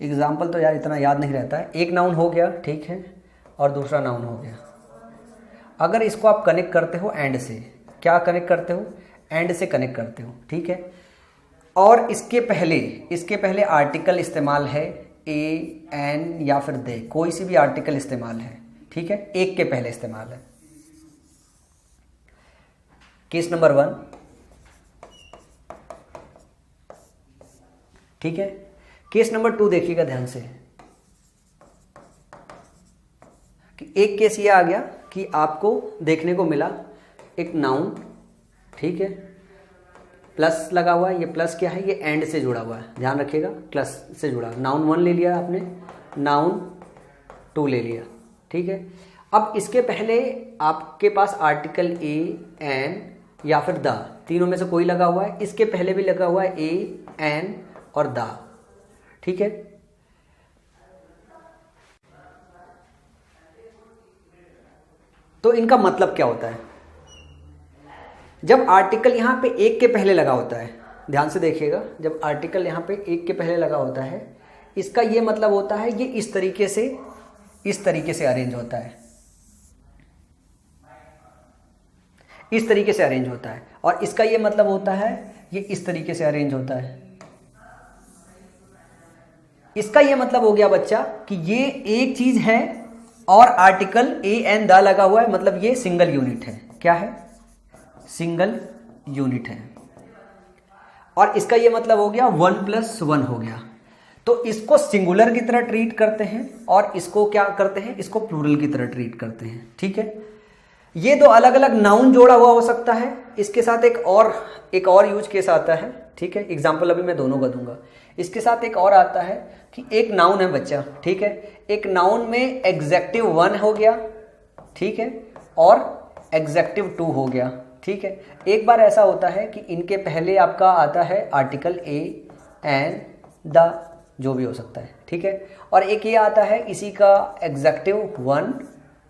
एग्जाम्पल तो यार इतना याद नहीं रहता है, एक नाउन हो गया, ठीक है, और दूसरा नाउन हो गया। अगर इसको आप कनेक्ट करते हो एंड से, क्या कनेक्ट करते हो, एंड से कनेक्ट करते हो, ठीक है। और इसके पहले आर्टिकल इस्तेमाल है ए, एन या फिर दे, कोई सी भी आर्टिकल इस्तेमाल है, ठीक है, एक के पहले इस्तेमाल है। केस नंबर 1, ठीक है। केस नंबर 2 देखिएगा ध्यान से कि एक केस ये आ गया कि आपको देखने को मिला एक नाउन, ठीक है, प्लस लगा हुआ है। ये प्लस क्या है, ये एंड से जुड़ा हुआ है, ध्यान रखिएगा, प्लस से जुड़ा। नाउन 1 ले लिया आपने, नाउन 2 ले लिया, ठीक है। अब इसके पहले आपके पास आर्टिकल ए, एन या फिर द, तीनों में से कोई लगा हुआ है। इसके पहले भी लगा हुआ है ए, एन और द, ठीक है। तो इनका मतलब क्या होता है, जब आर्टिकल यहां पे एक के पहले लगा होता है, ध्यान से देखिएगा, जब आर्टिकल यहां पे एक के पहले लगा होता है, इसका ये मतलब होता है ये इस तरीके से अरेंज होता है, इस तरीके से अरेंज होता है। और इसका ये मतलब होता है ये इस तरीके से अरेंज होता है। इसका ये मतलब हो गया बच्चा कि ये एक चीज है और आर्टिकल ए एन द लगा हुआ है, मतलब ये सिंगल यूनिट है। क्या है, सिंगल यूनिट है। और इसका ये मतलब हो गया 1 + 1 हो गया। तो इसको सिंगुलर की तरह ट्रीट करते हैं और इसको क्या करते हैं, इसको प्लूरल की तरह ट्रीट करते हैं, ठीक है। ये दो अलग अलग नाउन जोड़ा हुआ हो सकता है, इसके साथ एक और यूज केस आता है, ठीक है। एग्जाम्पल अभी मैं दोनों का दूंगा। इसके साथ एक और आता है कि एक नाउन है बच्चा, ठीक है, एक नाउन में एग्जेक्टिव 1 हो गया, ठीक है, और एग्जेक्टिव 2 हो गया, ठीक है। एक बार ऐसा होता है कि इनके पहले आपका आता है आर्टिकल ए, एन, द, जो भी हो सकता है, ठीक है। और एक ये आता है इसी का एग्जेक्टिव 1,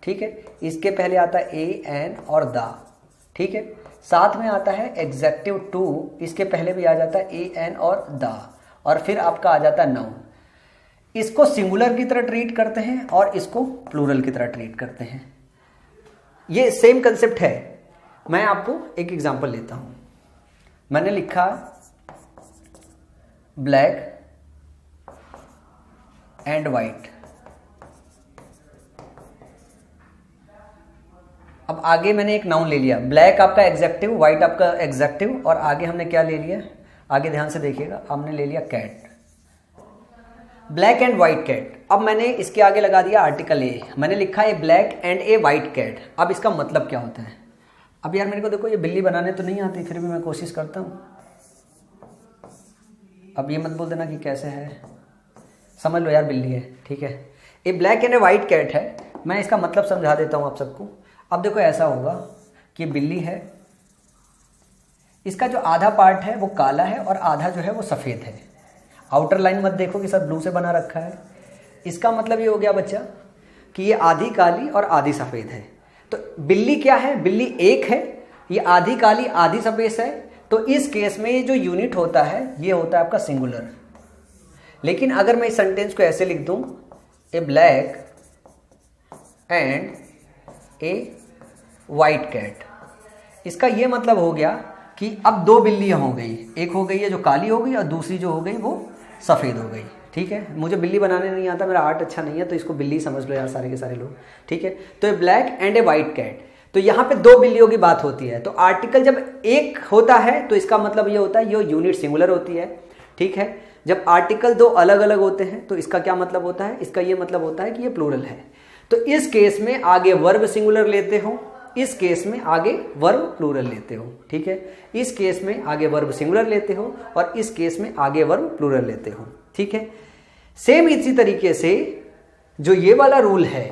ठीक है, इसके पहले आता है ए, एन और द, ठीक है। साथ में आता है एग्जेक्टिव 2, इसके पहले भी आ जाता है ए, एन और द, और फिर आपका आ जाता है नाउन। इसको सिंगुलर की तरह ट्रीट करते हैं और इसको प्लूरल की तरह ट्रीट करते हैं। ये सेम कंसेप्ट है। मैं आपको एक एग्जांपल लेता हूं। मैंने लिखा ब्लैक एंड वाइट। अब आगे मैंने एक नाउन ले लिया, ब्लैक आपका एग्जेक्टिव, व्हाइट आपका एग्जेक्टिव, और आगे हमने क्या ले लिया, आगे ध्यान से देखिएगा, हमने ले लिया cat, black and white cat. अब मैंने इसके आगे लगा दिया आर्टिकल ए, मैंने लिखा है black and a white cat. अब इसका मतलब क्या होता है, अब यार मेरे को देखो ये बिल्ली बनाने तो नहीं आती, फिर भी मैं कोशिश करता हूँ। अब ये मत बोल देना कि कैसे है, समझ लो यार बिल्ली है, ठीक है। ये black and a white cat है, मैं इसका मतलब समझा देता हूँ आप सबको। अब देखो ऐसा होगा कि बिल्ली है, इसका जो आधा पार्ट है वो काला है और आधा जो है वो सफ़ेद है, आउटर लाइन मत देखो कि सर ब्लू से बना रखा है। इसका मतलब ये हो गया बच्चा कि ये आधी काली और आधी सफ़ेद है। तो बिल्ली क्या है, बिल्ली एक है, ये आधी काली आधी सफ़ेद है। तो इस केस में ये जो यूनिट होता है ये होता है आपका सिंगुलर। लेकिन अगर मैं इस सेंटेंस को ऐसे लिख दूं, a black and a white cat, इसका ये मतलब हो गया कि अब दो बिल्लियां हो गई, एक हो गई है जो काली हो गई और दूसरी जो हो गई वो सफ़ेद हो गई। ठीक है, मुझे बिल्ली बनाने नहीं आता, मेरा आर्ट अच्छा नहीं है, तो इसको बिल्ली समझ लो यार सारे के सारे लोग। ठीक है, तो a black and a white cat, तो यहाँ पे दो बिल्लियों की बात होती है। तो आर्टिकल जब एक होता है तो इसका मतलब ये होता है ये यूनिट सिंगुलर होती है। ठीक है, जब आर्टिकल दो अलग अलग होते हैं तो इसका क्या मतलब होता है, इसका ये मतलब होता है कि ये प्लूरल है। तो इस केस में आगे वर्ब सिंगुलर लेते हो, इस केस में आगे वर्ब प्लूरल लेते हो। ठीक है, इस केस में आगे वर्ब सिंगुलर लेते हो और इस केस में आगे वर्ब प्लूरल लेते हो। ठीक है, सेम इसी तरीके से जो ये वाला रूल है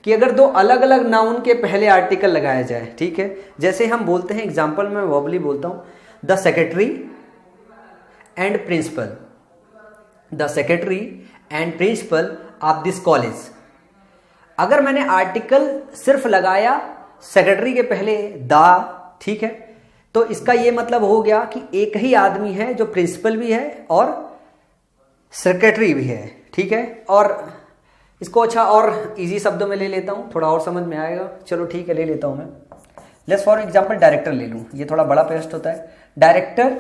कि अगर दो अलग अलग नाउन के पहले आर्टिकल लगाया जाए, ठीक है, जैसे हम बोलते हैं, एग्जाम्पल में वर्बली बोलता हूं, the secretary and principal, the secretary and principal of this college. अगर मैंने आर्टिकल सिर्फ लगाया सेक्रेटरी के पहले द, ठीक है, तो इसका यह मतलब हो गया कि एक ही आदमी है जो प्रिंसिपल भी है और सेक्रेटरी भी है। ठीक है, और इसको अच्छा और इजी शब्दों में ले लेता हूं, थोड़ा और समझ में आएगा। चलो ठीक है, ले लेता हूं मैं। लेट्स फॉर एग्जांपल डायरेक्टर ले लूं, ये थोड़ा बड़ा पेस्ट होता है। Director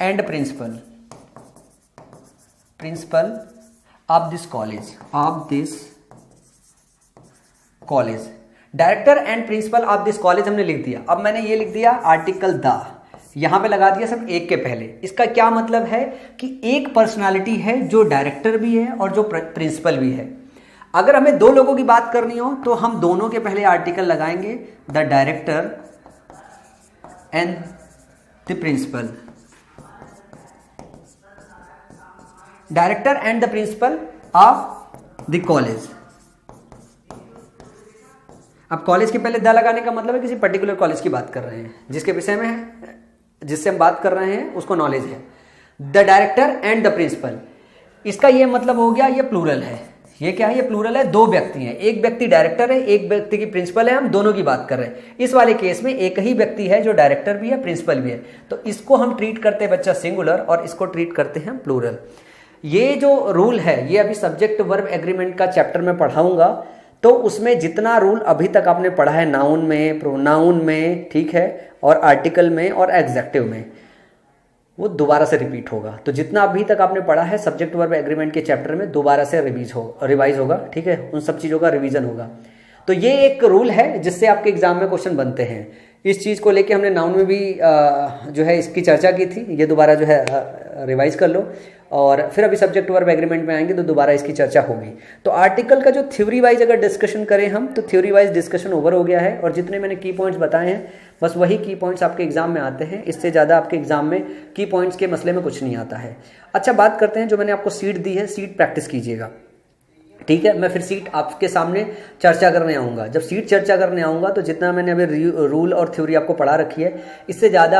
and principal of this college, director and principal of this college हमने लिख दिया। अब मैंने ये लिख दिया आर्टिकल द, यहां पे लगा दिया सब एक के पहले। इसका क्या मतलब है कि एक पर्सनालिटी है जो डायरेक्टर भी है और जो प्रिंसिपल भी है। अगर हमें दो लोगों की बात करनी हो तो हम दोनों के पहले आर्टिकल लगाएंगे, the director and the principal, director and the principal of the college. अब कॉलेज के पहले द लगाने का मतलब है किसी पर्टिकुलर कॉलेज की बात कर रहे हैं, जिसके विषय में जिससे हम बात कर रहे हैं उसको नॉलेज है। The director and the principal, इसका यह मतलब हो गया ये प्लूरल है। ये क्या है, ये प्लूरल है, दो व्यक्ति हैं, एक व्यक्ति डायरेक्टर है, एक व्यक्ति की प्रिंसिपल है, हम दोनों की बात कर रहे हैं। इस वाले केस में एक ही व्यक्ति है जो डायरेक्टर भी है प्रिंसिपल भी है, तो इसको हम ट्रीट करते हैं बच्चा सिंगुलर और इसको ट्रीट करते हैं प्लूरल। ये जो रूल है ये अभी सब्जेक्ट वर्ब एग्रीमेंट का चैप्टर में पढ़ाऊंगा, तो उसमें जितना रूल अभी तक आपने पढ़ा है नाउन में, प्रोनाउन में, ठीक है, और आर्टिकल में और एग्जेक्टिव में, वो दोबारा से रिपीट होगा। तो जितना अभी तक आपने पढ़ा है सब्जेक्ट वर्ब एग्रीमेंट के चैप्टर में दोबारा से रिवाइज होगा। ठीक है, उन सब चीज़ों का रिवीजन होगा। तो ये एक रूल है जिससे आपके एग्जाम में क्वेश्चन बनते हैं। इस चीज़ को लेके हमने नाउन में भी जो है इसकी चर्चा की थी, ये दोबारा जो है रिवाइज कर लो, और फिर अभी सब्जेक्ट वर्ब एग्रीमेंट में आएंगे तो दोबारा इसकी चर्चा होगी। तो आर्टिकल का जो थ्योरी वाइज अगर डिस्कशन करें हम, तो थ्योरी वाइज डिस्कशन ओवर हो गया है, और जितने मैंने की पॉइंट्स बताए हैं बस वही की पॉइंट्स आपके एग्जाम में आते हैं। इससे ज़्यादा आपके एग्जाम में की पॉइंट्स के मसले में कुछ नहीं आता है। अच्छा, बात करते हैं जो मैंने आपको सीट दी है, सीट प्रैक्टिस कीजिएगा। ठीक है, मैं फिर सीट आपके सामने चर्चा करने आऊँगा। जब सीट चर्चा करने आऊँगा तो जितना मैंने अभी रूल और थ्योरी आपको पढ़ा रखी है, इससे ज़्यादा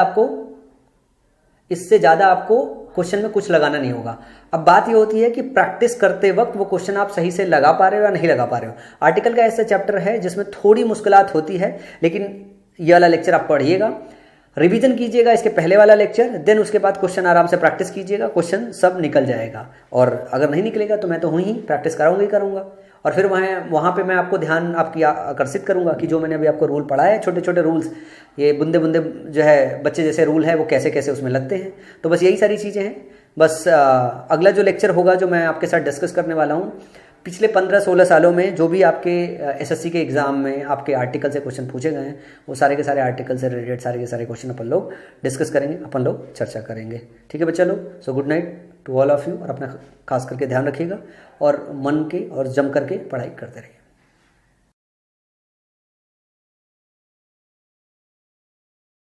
आपको क्वेश्चन में कुछ लगाना नहीं होगा। अब बात ये होती है कि प्रैक्टिस करते वक्त वो क्वेश्चन आप सही से लगा पा रहे हो या नहीं लगा पा रहे हो। आर्टिकल का ऐसा चैप्टर है जिसमें थोड़ी मुश्किलात होती है, लेकिन ये वाला लेक्चर आप पढ़िएगा, रिवीजन कीजिएगा इसके पहले वाला लेक्चर, देन उसके बाद क्वेश्चन आराम से प्रैक्टिस कीजिएगा, क्वेश्चन सब निकल जाएगा। और अगर नहीं निकलेगा तो मैं तो हूँ ही, प्रैक्टिस कराऊंगा ही करूँगा, और फिर वहाँ पे मैं आपको ध्यान आपकी आकर्षित करूँगा कि जो मैंने अभी आपको रूल पढ़ाया है, छोटे छोटे रूल्स, ये बुंदे बुंदे जो है बच्चे जैसे रूल है वो कैसे कैसे उसमें लगते हैं। तो बस यही सारी चीज़ें हैं। बस अगला जो लेक्चर होगा जो मैं आपके साथ डिस्कस करने वाला हूँ, पिछले 15-16 सालों में जो भी आपके एसएससी के एग्जाम में आपके आर्टिकल से क्वेश्चन पूछे गए हैं, वो सारे के सारे आर्टिकल से रिलेटेड सारे के सारे क्वेश्चन अपन लोग डिस्कस करेंगे, अपन लोग चर्चा करेंगे। ठीक है बच्चा लोग, so good night to all of you, और अपना खास करके ध्यान रखिएगा और मन के और जम करके पढ़ाई करते रहिए।